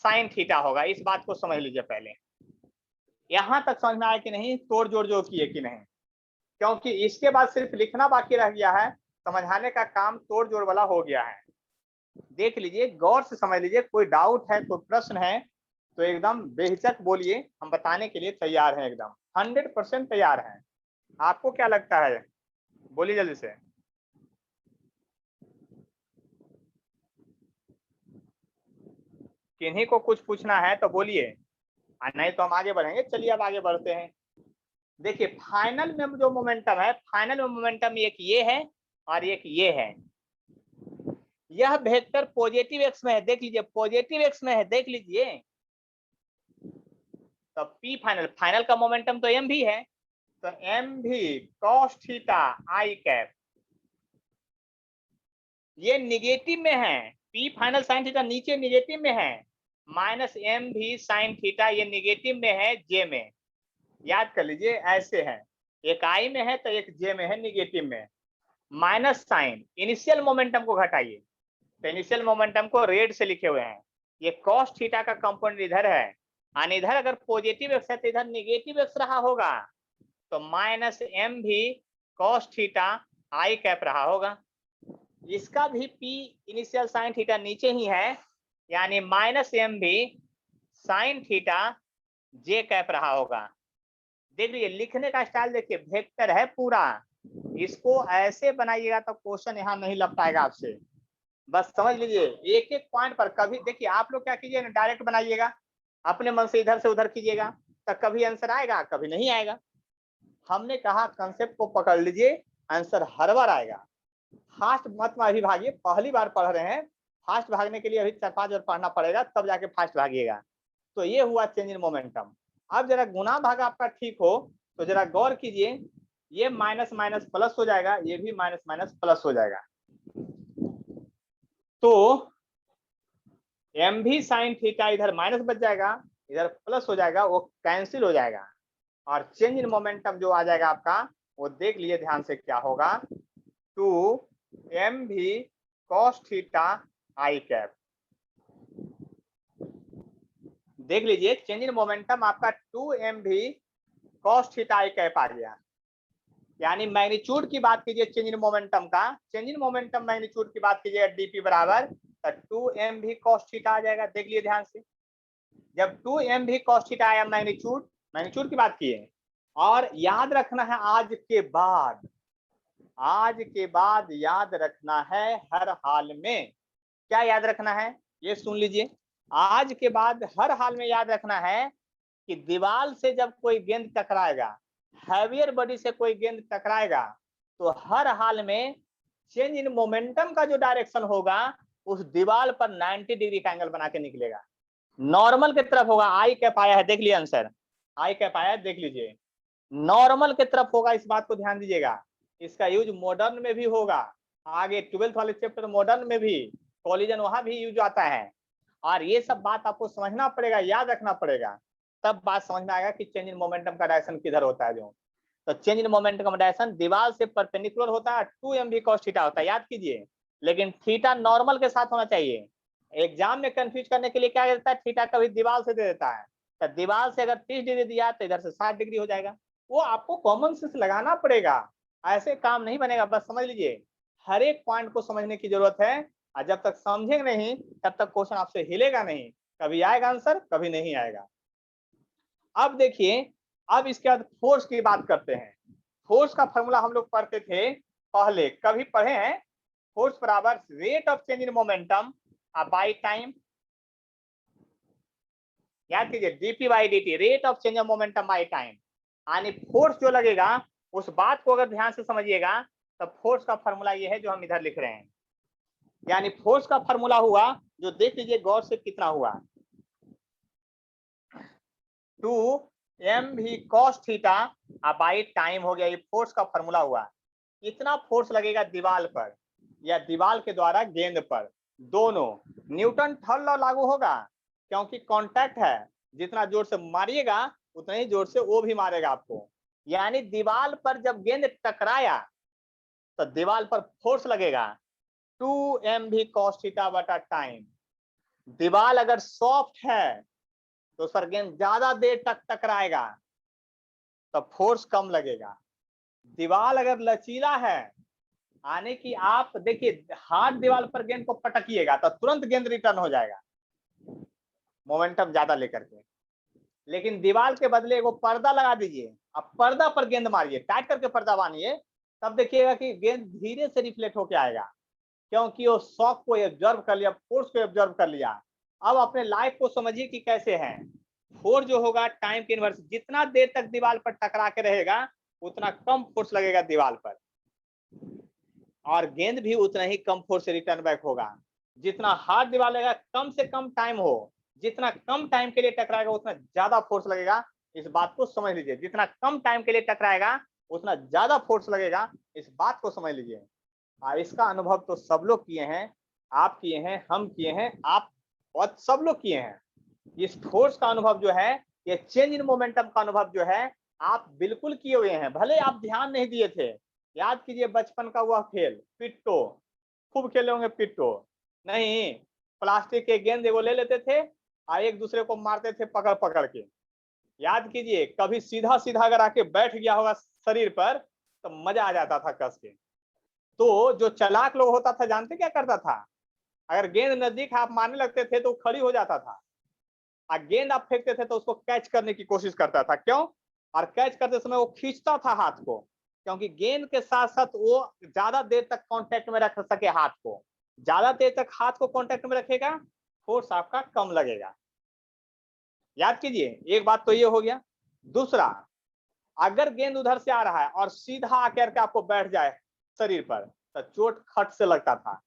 साइन थीटा होगा। इस बात को समझ लीजिए पहले, यहां तक समझ में आया कि नहीं, तोड़ जोड़ जो किए कि नहीं, क्योंकि इसके बाद सिर्फ लिखना बाकी रह गया है, समझाने का काम तोड़ जोड़ वाला हो गया है। देख लीजिए, गौर से समझ लीजिए, कोई डाउट है, कोई प्रश्न है तो एकदम बेहिचक बोलिए, हम बताने के लिए तैयार हैं, एकदम 100% तैयार हैं। आपको क्या लगता है, बोलिए जल्दी से। किन्हीं को कुछ पूछना है तो बोलिए, नहीं तो हम आगे बढ़ेंगे। चलिए अब आगे बढ़ते हैं। देखिए फाइनल में जो मोमेंटम है, फाइनल में मोमेंटम एक ये है और एक ये है। यह वेक्टर पॉजिटिव एक्स में है, देख लीजिए पॉजिटिव एक्स में है, देख लीजिए। तो पी फाइनल, फाइनल का मोमेंटम तो एम भी है, तो एम भी कॉस थीटा आई कैप, ये निगेटिव में है। पी फाइनल साइन थीटा नीचे निगेटिव में है, माइनस एम भी साइन थीटा ये निगेटिव में है, जे में। याद कर लीजिए ऐसे है, एक आई में है तो एक जे में है निगेटिव में। माइनस साइन इनिशियल मोमेंटम को घटाइए, तो इनिशियल मोमेंटम को रेड से लिखे हुए हैं। ये कॉस थीटा का कंपोनेंट इधर है, और इधर अगर पॉजिटिव एक्स है तो इधर निगेटिव एक्स रहा होगा, तो माइनस एम भी कॉस थीटा आई कैप रहा होगा। इसका भी पी इनिशियल साइन थीटा नीचे ही है, यानी माइनस एम भी साइन थीटा जे कैप रहा होगा। देख लीजिए लिखने का स्टाइल देखिए, वेक्टर है पूरा, इसको ऐसे बनाइएगा तो क्वेश्चन यहाँ नहीं लग पाएगा आपसे। बस समझ लीजिए एक एक पॉइंट पर। कभी देखिए आप लोग क्या कीजिए ना, डायरेक्ट बनाइएगा, अपने मन से इधर से उधर कीजिएगा, तो कभी आंसर आएगा कभी नहीं आएगा। हमने कहा कंसेप्ट को पकड़ लीजिए, आंसर हर बार आएगा। फास्ट मत अभी भागिए, पहली बार पढ़ रहे हैं, फास्ट भागने के लिए अभी 4-5 बार पढ़ना पड़ेगा, तब जाके फास्ट भागिएगा। तो ये हुआ चेंज इन मोमेंटम। अब जरा गुना भाग आपका ठीक हो तो जरा गौर कीजिए, ये माइनस माइनस प्लस हो जाएगा, ये भी माइनस माइनस प्लस हो जाएगा, तो एम भी साइन थीटा इधर माइनस बच जाएगा, इधर प्लस हो जाएगा, वो कैंसिल हो जाएगा, और चेंज इन मोमेंटम जो आ जाएगा आपका, वो देख लीजिए ध्यान से क्या होगा, 2 भी cos थीटा आई कैप। देख लीजिए चेंज इन मोमेंटम आपका 2 भी cos थीटा आई कैप आ गया। यानी मैग्नीट्यूड की बात कीजिए चेंज इन मोमेंटम का, चेंज इन मोमेंटम मैग्नीट्यूड की बात कीजिए डीपी बराबर, तो 2 भी cos थीटा आ जाएगा। देख लिए ध्यान से, जब 2 भी cos थीटा आया मैग्नीट्यूड की बात किए। और याद रखना है आज के बाद याद रखना है हर हाल में। क्या याद रखना है, ये सुन लीजिए, आज के बाद हर हाल में याद रखना है कि दीवार से जब कोई गेंद टकराएगा, हैवियर बॉडी से कोई गेंद टकराएगा, तो हर हाल में चेंज इन मोमेंटम का जो डायरेक्शन होगा उस दीवार पर 90 डिग्री का एंगल बना के निकलेगा, नॉर्मल की तरफ होगा। आई कैप आया है, देख लिया आंसर, आई कैप आया है, देख लीजिए नॉर्मल की तरफ होगा। इस बात को ध्यान दीजिएगा, इसका यूज मॉडर्न में भी होगा, आगे 12th वाले चैप्टर मॉडर्न में भी कॉलिजन वहां भी यूज आता है। और ये सब बात आपको समझना पड़ेगा, याद रखना पड़ेगा, तब बात समझ में आएगा कि चेंज इन मोमेंटम का डायरेक्शन किधर होता है। जो तो चेंज इन मोमेंटम का डायरेक्शन दीवार से परपेंडिकुलर होता है, 2 भी cos थीटा होता है, याद कीजिए, लेकिन थीटा नॉर्मल के साथ होना चाहिए। एग्जाम में कंफ्यूज करने के लिए क्या देता है, थीटा कभी दीवार से दे देता है, तो दीवार से अगर 30 डिग्री दिया तो इधर से 60 डिग्री हो जाएगा। वो आपको कॉमन सेंस लगाना पड़ेगा, ऐसे काम नहीं बनेगा। बस समझ लीजिए हर एक पॉइंट को समझने की जरूरत है, और जब तक समझेंगे नहीं तब तक क्वेश्चन आपसे हिलेगा नहीं, कभी आएगा आंसर कभी नहीं आएगा। अब देखिए, अब इसके बाद फोर्स की बात करते हैं। फोर्स का फॉर्मूला हम लोग पढ़ते थे पहले, कभी पढ़े हैं, फोर्स बराबर rate of change in momentum by time. याद कीजिए dp by dt, rate of change of momentum by time. यानी फोर्स जो लगेगा उस बात को अगर ध्यान से समझिएगा, तब फोर्स का फॉर्मूला ये है जो हम इधर लिख रहे हैं। यानी फोर्स का फॉर्मूला हुआ, जो देख लीजिए गौर से कितना हुआ, 2mv cos theta by time हो गया, ये फोर्स का फॉर्मूला हुआ। इतना फोर्स लगेगा दीवार पर या दीवार के द्वारा गेंद पर, दोनों। न्यूटन थर्ड लॉ लागू होगा क्योंकि कांटेक्ट है, जितना जोर से मारिएगा उतना ही जोर से वो भी मारेगा आपको। यानी दीवार पर जब गेंद टकराया तो दीवार पर फोर्स लगेगा 2mv cos थीटा बटा टाइम। दीवार अगर सॉफ्ट है तो उस पर गेंद ज्यादा देर तक टकराएगा तो फोर्स कम लगेगा। दीवार अगर लचीला है, आने की आप देखिए हार्ड दीवार पर गेंद को पटकिएगा तो तुरंत गेंद रिटर्न हो जाएगा मोमेंटम ज्यादा लेकर के। लेकिन दीवार के बदले वो पर्दा लगा दीजिए, अब पर्दा पर गेंद मारिए, टाइट करके पर्दा बांधिए, तब देखिएगा कि गेंद धीरे से रिफ्लेक्ट होके आएगा, क्योंकि वो शॉक को एब्जॉर्ब कर लिया, फोर्स को एब्जॉर्ब कर लिया। अब अपने लाइफ को समझिए कि कैसे है। फोर्स जो होगा टाइम के इनवर्स, जितना देर तक दीवार पर टकरा के रहेगा उतना कम फोर्स लगेगा दीवार पर, और गेंद भी उतना ही कम फोर्स से रिटर्न बैक होगा। जितना हार्ड दीवार लगेगा, कम से कम टाइम हो, जितना कम टाइम के लिए टकराएगा उतना ज्यादा फोर्स लगेगा। इस बात को समझ लीजिए, जितना कम टाइम के लिए टकराएगा उतना ज्यादा फोर्स लगेगा, इस बात को समझ लीजिए। और इसका अनुभव तो सब लोग किए हैं, आप किए हैं, हम किए हैं, आप और सब लोग किए हैं। इस फोर्स का अनुभव जो है, ये चेंज इन मोमेंटम का अनुभव जो है, आप बिल्कुल किए हुए हैं, भले आप ध्यान नहीं दिए थे। याद कीजिए बचपन का हुआ खेल पिट्टो, खूब खेले होंगे पिट्टो। नहीं, प्लास्टिक के गेंद वो ले लेते थे और एक दूसरे को मारते थे पकड़ पकड़ के। याद कीजिए, कभी सीधा सीधा अगर आके बैठ गया होगा शरीर पर तो मजा आ जाता था कस के। तो जो चालाक लोग होता था, जानते क्या करता था, अगर गेंद नजदीक आप मारने लगते थे तो खड़ी हो जाता था, और गेंद आप फेंकते थे तो उसको कैच करने की कोशिश करता था। क्यों? और कैच करते समय वो खींचता था हाथ को, क्योंकि गेंद के साथ साथ वो ज्यादा देर तक कांटेक्ट में रख सके हाथ को। ज्यादा देर तक हाथ को कांटेक्ट में रखेगा, फोर्स आपका कम लगेगा। याद कीजिए, एक बात तो ये हो गया। दूसरा, अगर गेंद उधर से आ रहा है और सीधा आकर के आपको बैठ जाए शरीर पर तो चोट खट से लगता था,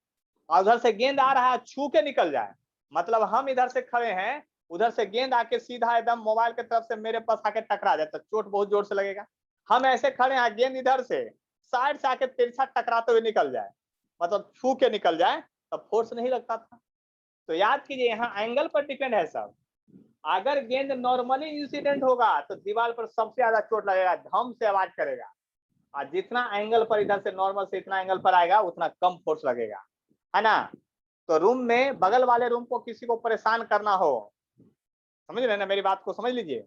और उधर से गेंद आ रहा है छू के निकल जाए, मतलब हम इधर से खड़े हैं, उधर से गेंद आके सीधा एकदम मोबाइल की तरफ से मेरे पास आके टकरा जाए तो चोट बहुत जोर से लगेगा। हम ऐसे खड़े हैं, गेंद इधर से साइड से आके तिरछा टकराते हुए निकल जाए, मतलब छू के निकल जाए, तब फोर्स नहीं लगता था। तो याद कीजिए, यहाँ एंगल पर डिपेंड है सब। अगर गेंद नॉर्मली इंसिडेंट होगा तो दीवार पर सबसे ज्यादा चोट लगेगा, धम से आवाज करेगा, और जितना एंगल पर इधर से नॉर्मल से इतना एंगल पर आएगा उतना कम फोर्स लगेगा, है ना। तो रूम में बगल वाले रूम को किसी को परेशान करना हो, समझ रहे ना मेरी बात को, समझ लीजिए,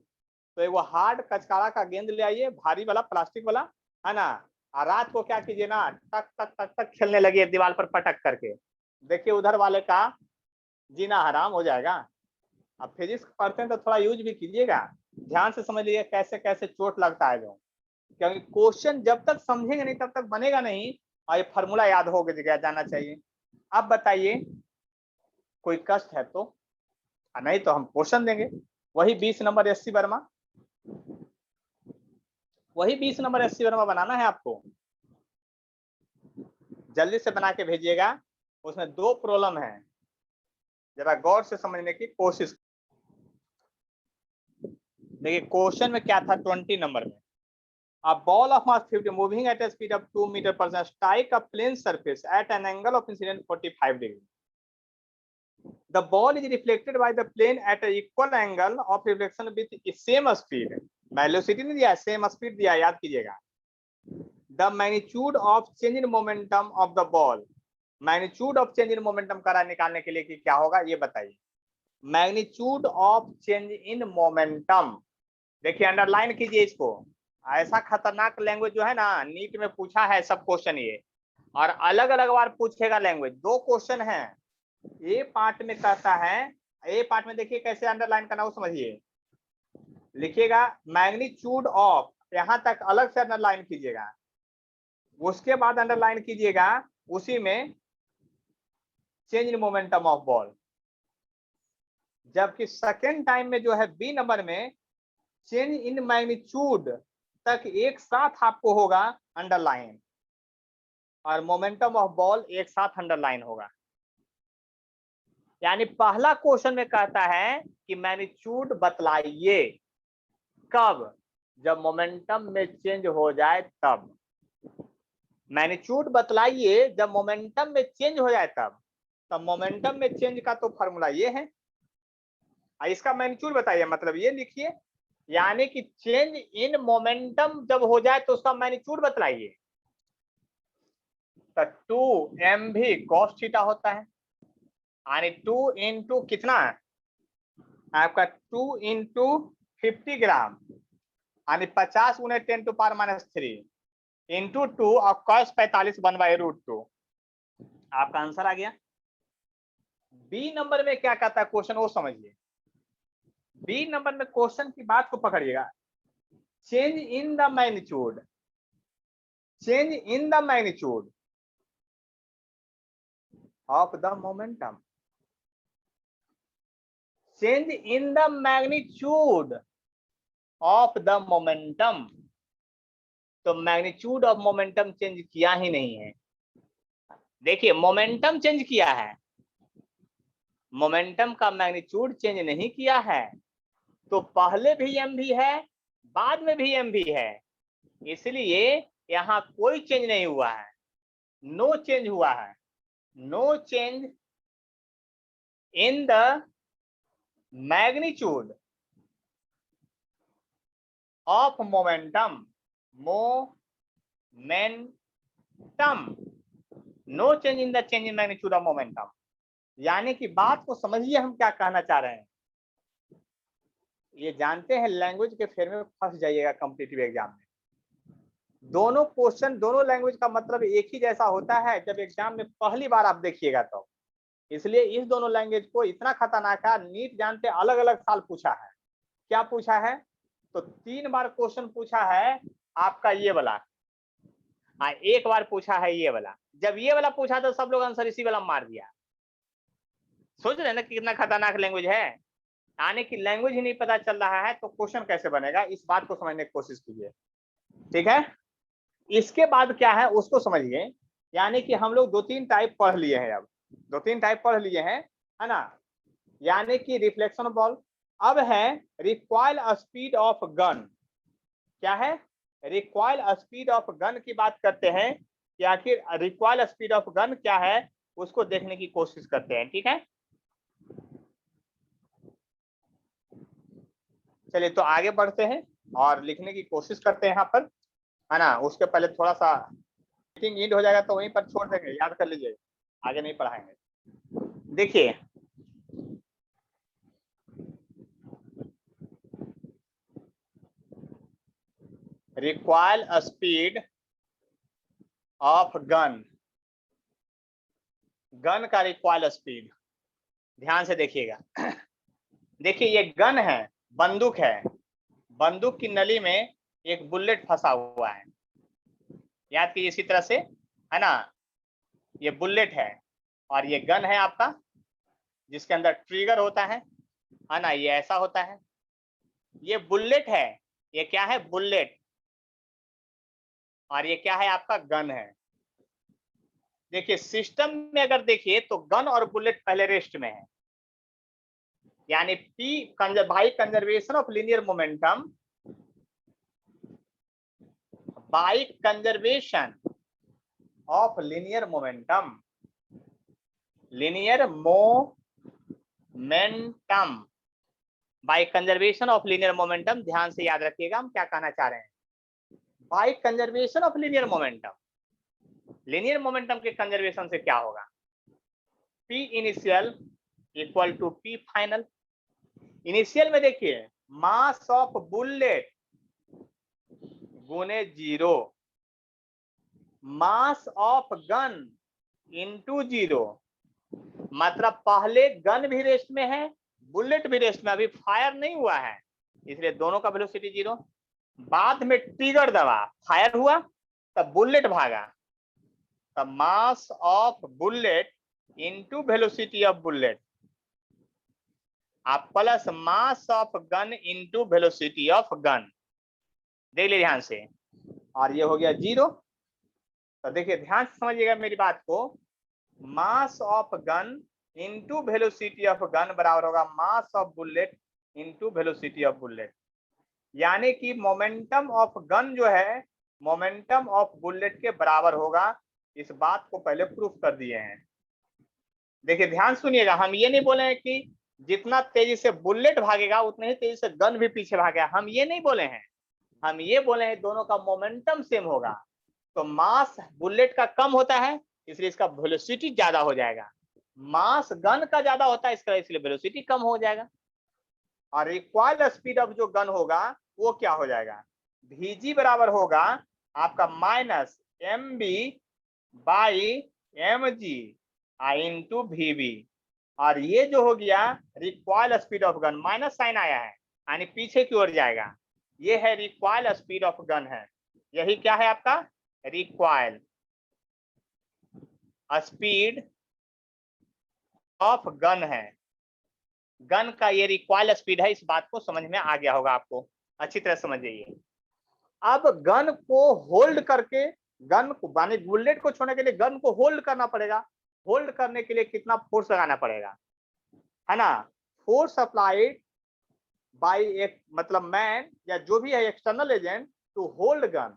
तो वो हार्ड कचकाड़ा का गेंद ले आइए, भारी वाला प्लास्टिक वाला, है ना। और रात को क्या कीजिए ना, टक टक टक टक खेलने लगिए दीवार पर पटक करके, देखिए उधर वाले का जीना हराम हो जाएगा। अब फिजिक्स पढ़ते हैं तो थोड़ा यूज भी कीजिएगा, ध्यान से समझ लीजिए कैसे कैसे चोट लगता है जो, क्योंकि क्वेश्चन जब तक समझेंगे नहीं तब तक बनेगा नहीं, और ये फॉर्मूला याद हो गया जाना चाहिए। अब बताइए, कोई कष्ट है तो, नहीं तो हम क्वेश्चन देंगे। वही 20 नंबर 80 वर्मा, वही 20 नंबर 80 वर्मा बनाना है आपको, जल्दी से बना के भेजिएगा। उसमें 2 प्रॉब्लम है, जरा गौर से समझने की कोशिश। देखिए क्वेश्चन में क्या था 20 नंबर में, a ball of mass 50 moving at a speed of 2 meter per second strike a plane surface at an angle of incidence 45 degree. The ball is reflected by the plane at an equal angle of reflection with same speed. Velocity नहीं दिया, same speed दिया, याद कीजिएगा। The magnitude of change in momentum of the ball, magnitude of change in momentum करा निकालने के लिए कि क्या होगा ये बताइए। magnitude of change in momentum, देखिए अंडरलाइन कीजिए इसको। ऐसा खतरनाक लैंग्वेज जो है ना, नीट में पूछा है सब क्वेश्चन ये, और अलग अलग बार पूछेगा लैंग्वेज। 2 क्वेश्चन है, ए पार्ट में कहता है, ए पार्ट में देखिए कैसे अंडरलाइन करना वो समझिए। लिखिएगा मैग्नीट्यूड ऑफ, यहां तक अलग से अंडरलाइन कीजिएगा, उसके बाद अंडरलाइन कीजिएगा उसी में change in momentum of ball. जबकि सेकेंड टाइम में जो है बी नंबर में चेंज इन मैग्नीट्यूड तक एक साथ आपको होगा अंडरलाइन, और मोमेंटम ऑफ बॉल एक साथ अंडरलाइन होगा। यानी पहला क्वेश्चन में कहता है कि मैग्नीट्यूड बतलाइए, कब? जब मोमेंटम में चेंज हो जाए तब। मैग्नीट्यूड बतलाइए जब मोमेंटम में चेंज हो जाए तब। तब मोमेंटम में चेंज का तो फॉर्मूला ये है। इसका मैग्नीट्यूड बताइए, मतलब ये लिखिए, यानी कि चेंज इन मोमेंटम जब हो जाए तो उसका मैग्नीट्यूड बतलाइए। तो 2mv cos थीटा होता है, यानी 2 इंटू कितना है आपका, 2 इंटू 50 ग्राम, यानी 50 × 10⁻³ इंटू 2 और cos 45 1/√2। आपका आंसर आ गया। बी नंबर में क्या कहता है क्वेश्चन, वो समझिए। बी नंबर में क्वेश्चन की बात को पकड़िएगा। Change in the magnitude, change in the magnitude of the momentum, change in the magnitude of the momentum. तो मैग्नीट्यूड ऑफ मोमेंटम चेंज किया ही नहीं है। देखिए मोमेंटम चेंज किया है, मोमेंटम का मैग्नीट्यूड चेंज नहीं किया है। तो पहले भी mv है, बाद में भी mv है, इसलिए यहाँ कोई चेंज नहीं हुआ है, नो चेंज हुआ है। No change in the magnitude of momentum, no change in the change in magnitude of momentum. यानी कि बात को समझिए हम क्या कहना चाह रहे हैं। ये जानते हैं लैंग्वेज के फेर में फंस जाइएगा कॉम्पिटिटिव एग्जाम में। दोनों क्वेश्चन दोनों लैंग्वेज का मतलब एक ही जैसा होता है जब एग्जाम में पहली बार आप देखिएगा तो। इसलिए इस दोनों लैंग्वेज को इतना खतरनाक है, नीट जानते अलग अलग साल पूछा है। क्या पूछा है? तो 3 बार क्वेश्चन पूछा है आपका ये वाला, एक बार पूछा है ये वाला। जब ये वाला पूछा तो सब लोग आंसर इसी वाला मार दिया। सोच रहे हैं ना कितना खतरनाक लैंग्वेज है। आने की लैंग्वेज ही नहीं पता चल रहा है तो क्वेश्चन कैसे बनेगा, इस बात को समझने की कोशिश कीजिए। ठीक है, इसके बाद क्या है उसको समझिए। यानी कि हम लोग 2-3 टाइप पढ़ लिए हैं, अब 2-3 टाइप पढ़ लिए हैं, है ना। यानी कि रिफ्लेक्शन बॉल। अब है रिकॉइल स्पीड ऑफ गन। क्या है? रिकॉइल स्पीड ऑफ गन की बात करते हैं कि आखिर रिकॉइल स्पीड ऑफ गन क्या है उसको देखने की कोशिश करते हैं। ठीक है, चलिए तो आगे बढ़ते हैं और लिखने की कोशिश करते हैं यहाँ पर, है ना। उसके पहले थोड़ा सा मीटिंग एंड हो जाएगा तो वहीं पर छोड़ देंगे, याद कर लीजिए, आगे नहीं पढ़ाएंगे। देखिए recoil speed of gun, gun का रिक्वायल स्पीड ध्यान से देखिएगा। देखिए ये गन है, बंदूक है, बंदूक की नली में एक बुलेट फंसा हुआ है। याद कीजिए इसी तरह से, है ना। ये बुलेट है और ये गन है आपका जिसके अंदर ट्रिगर होता है ना। ये ऐसा होता है, ये बुलेट है, ये क्या है? बुलेट। और ये क्या है? आपका गन है। देखिए सिस्टम में अगर देखिए तो गन और बुलेट पहले रेस्ट में है, यानी P by conservation of linear momentum, by conservation of linear momentum, linear momentum by conservation of linear momentum. ध्यान से याद रखिएगा हम क्या कहना चाह रहे हैं। By conservation of linear momentum, linear momentum के कंजर्वेशन से क्या होगा? P initial equal to P final. Initial में देखिए मास ऑफ बुलेट गुने 0, मास ऑफ गन इंटू 0। मतलब पहले गन भी रेस्ट में है, बुलेट भी रेस्ट में, अभी फायर नहीं हुआ है, इसलिए दोनों का वेलोसिटी 0। बाद में ट्रिगर दबा, फायर हुआ, तब बुलेट भागा, तब mass of bullet into velocity of bullet, आप plus mass of gun into velocity of gun. देख लीजिए ध्यान से, और ये हो गया 0। तो देखिए ध्यान से समझिएगा मेरी बात को। मास of gun into velocity of gun बराबर होगा मास of bullet into velocity of bullet. यानी कि मोमेंटम ऑफ गन जो है मोमेंटम ऑफ बुलेट के बराबर होगा। इस बात को पहले प्रूफ कर दिए हैं। देखिए ध्यान सुनिएगा, हम ये नहीं बोले हैं कि जितना तेजी से बुलेट भागेगा उतने ही तेजी से गन भी पीछे भागेगा, हम ये नहीं बोले हैं। हम ये बोले हैं दोनों का मोमेंटम सेम होगा। तो मास बुलेट का कम होता है इसलिए इसका वेलोसिटी ज्यादा हो जाएगा, मास गन का ज्यादा होता है इसका इसलिए वेलोसिटी कम हो जाएगा। और रिक्वायर्ड स्पीड ऑफ जो गन होगा वो क्या हो जाएगा, vg बराबर होगा आपका minus mb by mg into vb। और ये जो हो गया required speed of gun, minus sign आया है यानी पीछे की ओर जाएगा, ये है रिक्वायर्ड स्पीड ऑफ गन है। यही क्या है आपका रिक्वायर्ड स्पीड ऑफ गन है। गन का ये रिक्वायर्ड स्पीड है, इस बात को समझ में आ गया होगा आपको, अच्छी तरह समझ जाइए। अब गन को होल्ड करके, गन को यानी बुलेट को छोड़ने के लिए गन को होल्ड करना पड़ेगा। होल्ड करने के लिए कितना फोर्स लगाना पड़ेगा, है ना, फोर्स अप्लाइड बाय एक मतलब मैन या जो भी है external agent to hold gun.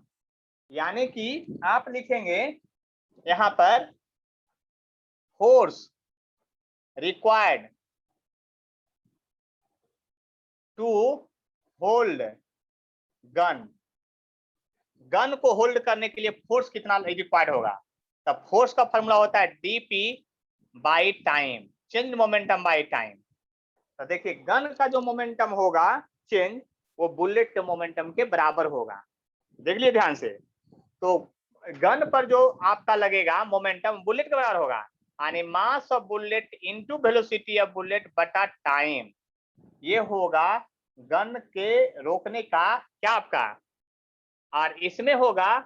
यानी कि आप लिखेंगे यहां पर force required to hold gun. Gun को होल्ड करने के लिए फोर्स कितना रिक्वायर्ड होगा, तब फोर्स का फॉर्मूला होता है dp by time, change momentum by time. तो देखिए गन का जो मोमेंटम होगा चेंज वो बुलेट के मोमेंटम के बराबर होगा। देख लिए ध्यान से, तो गन पर जो आपका लगेगा मोमेंटम बुलेट के बराबर होगा, यानी मास of bullet into velocity of bullet बटा टाइम। ये होगा गन के रोकने का क्या आपका, और इसमें होगा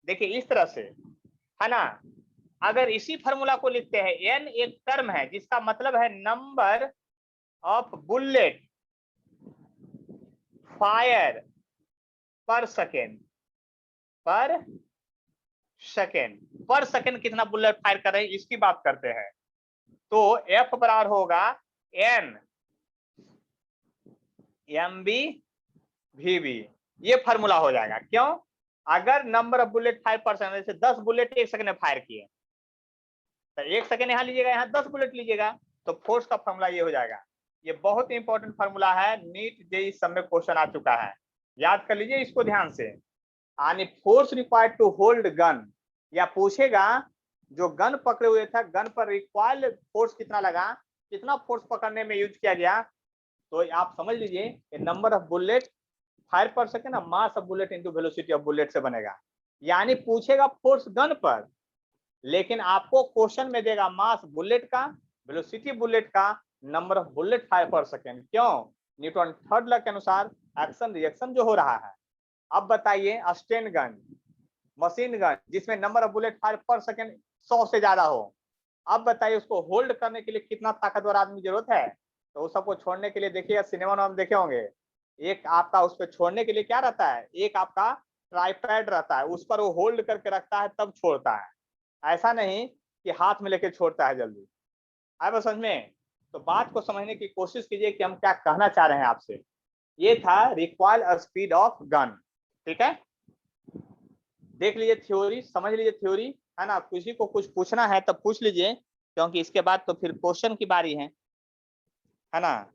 देखिए इस तरह से, है ना। अगर इसी फार्मूला को लिखते हैं, n एक टर्म है जिसका मतलब है नंबर ऑफ बुलेट फायर पर सेकेंड, पर सेकेंड कितना बुलेट फायर कर रहे हैं इसकी बात करते हैं। तो F बराबर होगा n mb vb, ये फार्मूला हो जाएगा। क्यों, अगर नंबर ऑफ बुलेट फायर पर सेकेंड, जैसे 10 बुलेट एक सेकंड में फायर किए तो एक सेकंड यहाँ लीजिएगा, यहाँ 10 बुलेट लीजिएगा, तो फोर्स का फार्मूला ये हो जाएगा। ये बहुत इंपॉर्टेंट फार्मूला है, नीट जेईई सब में क्वेश्चन आ चुका है, याद कर लीजिए इसको ध्यान से। यानी force required to hold gun, या पूछेगा जो गन पकड़े हुए था गन पर रिक्वायर्ड फोर्स कितना लगा, कितना फोर्स पकड़ने में यूज किया गया, तो आप समझ लीजिए नंबर ऑफ बुलेट फायर पर सेकेंड ना मास of bullet into velocity of bullet से बनेगा। यानी पूछेगा फोर्स गन पर, लेकिन आपको क्वेश्चन में देगा मास बुलेट का, वेलोसिटी बुलेट का, नंबर ऑफ बुलेट फायर पर सेकेंड। क्यों, न्यूटन थर्ड लॉ के अनुसार एक्शन रिएक्शन जो हो रहा है। अब बताइए स्टेन गन, मशीन गन जिसमें नंबर ऑफ बुलेट फायर पर सेकेंड 100 से ज्यादा हो, अब बताइए उसको होल्ड करने के लिए कितना ताकतवर आदमी की जरूरत है। तो उस सबको छोड़ने के लिए देखिए सिनेमा में हम देखे होंगे, एक आपका उस पर छोड़ने के लिए क्या रहता है, एक आपका ट्राइपैड रहता है, उस पर वो होल्ड करके रखता है तब छोड़ता है, ऐसा नहीं कि हाथ में लेके छोड़ता है जल्दी। आए समझ में, तो बात को समझने की कोशिश कीजिए कि हम क्या कहना चाह रहे हैं आपसे। ये था रिक्वायर्ड स्पीड ऑफ गन, ठीक है। देख लीजिए थ्योरी, समझ लीजिए थ्योरी, है ना। किसी को कुछ पूछना है तो पूछ लीजिए, क्योंकि इसके बाद तो फिर क्वेश्चन की बारी है ना।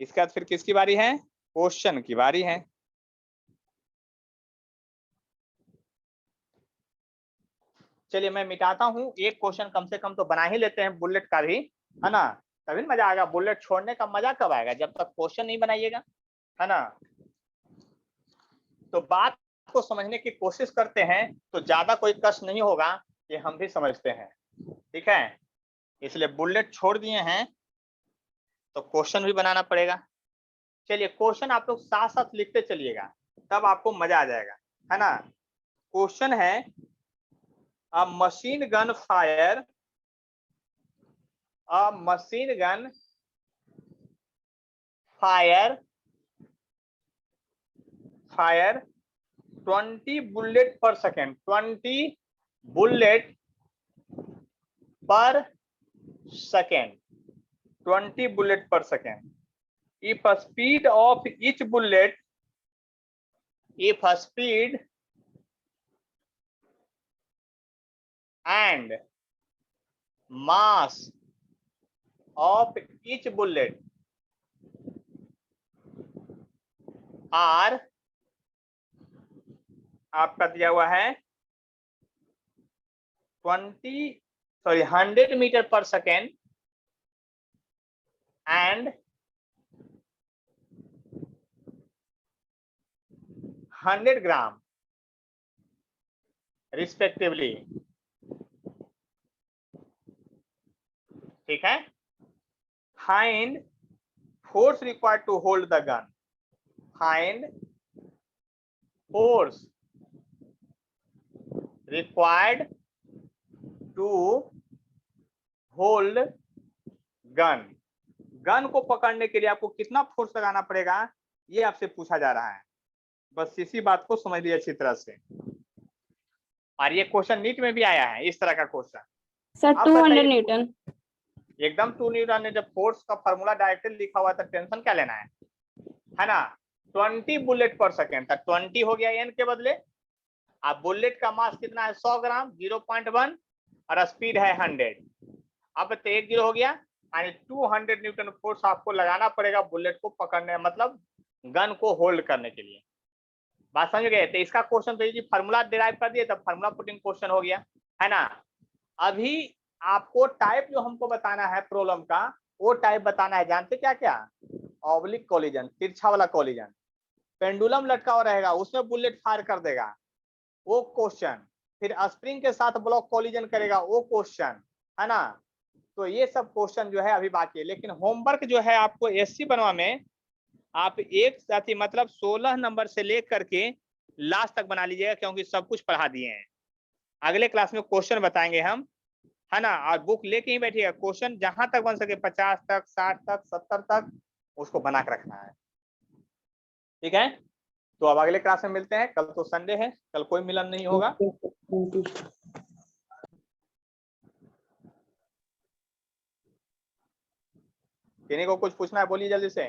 इसके बाद फिर किसकी बारी है, क्वेश्चन की बारी है। चलिए मैं मिटाता हूं, एक क्वेश्चन कम से कम तो बना ही लेते हैं बुलेट का भी, है ना, तभी मजा आएगा। बुलेट छोड़ने का मजा कब आएगा, जब तक क्वेश्चन नहीं बनाइएगा, है ना। तो बात को समझने की कोशिश करते हैं तो ज्यादा कोई कष्ट नहीं होगा, ये हम भी समझते हैं, ठीक है। इसलिए बुलेट छोड़ दिए हैं तो क्वेश्चन भी बनाना पड़ेगा। चलिए क्वेश्चन आप लोग साथ साथ लिखते चलिएगा, तब आपको मजा आ जाएगा, है ना। क्वेश्चन है a machine gun fire 20 bullet per second, 20 bullet per second, 20 bullet per second। if a speed of each bullet, if a speed and mass of each bullet are, आपका दिया हुआ है 100 मीटर पर सेकेंड and 100 ग्राम रिस्पेक्टिवली, ठीक है। Find force required to hold the gun, find force required to hold gun. Gun को पकड़ने के लिए आपको कितना फोर्स लगाना पड़ेगा, ये आपसे पूछा जा रहा है। बस इसी बात को समझ लीजिए अच्छी तरह से। और ये क्वेश्चन नीट में भी आया है, इस तरह का क्वेश्चन। सर आप 200 बताइए, न्यूटन। एकदम 2 न्यूटन है। जब फोर्स का फॉर्मूला डायरेक्टली लिखा हुआ है तो टेंशन क्या लेना है ना। 20 बुलेट पर सेकेंड, तक 20 हो गया एन के बदले। अब बुलेट का मास कितना है 100 ग्राम, 0.1, और स्पीड है 100। अब तो 1 0 हो गया, यानी 200 न्यूटन फोर्स आपको लगाना पड़ेगा बुलेट को पकड़ने, मतलब गन को होल्ड करने के लिए। बात समझ गए। तो इसका क्वेश्चन तो ये फार्मूला डिराइव कर दिए, तब फार्मूला पुटिंग क्वेश्चन हो गया, है ना। अभी आपको टाइप जो हमको बताना है प्रॉब्लम का, वो टाइप बताना है। जानते क्या क्या? ऑब्लिक कोलिजन, तिरछा वाला कोलिजन। पेंडुलम लटका हुआ रहेगा, उसमें बुलेट फायर कर देगा, वो क्वेश्चन। फिर स्प्रिंग के साथ ब्लॉक कोलिजन करेगा, वो क्वेश्चन, है ना। तो ये सब क्वेश्चन जो है अभी बाकी है। लेकिन होमवर्क जो है आपको एससी बनवा में आप एक साथी मतलब 16 नंबर से लेकर के लास्ट तक बना लीजिएगा, क्योंकि सब कुछ पढ़ा दिए हैं। अगले क्लास में क्वेश्चन बताएंगे हम, है ना। और बुक लेके ही बैठिएगा, क्वेश्चन जहां तक बन सके 50 तक, 60 तक, 70 तक उसको बना के रखना है, ठीक है। तो अब अगले क्लास में मिलते हैं। कल तो संडे है, कल कोई मिलन नहीं होगा। किन्हीं को कुछ पूछना है बोलिए जल्दी से।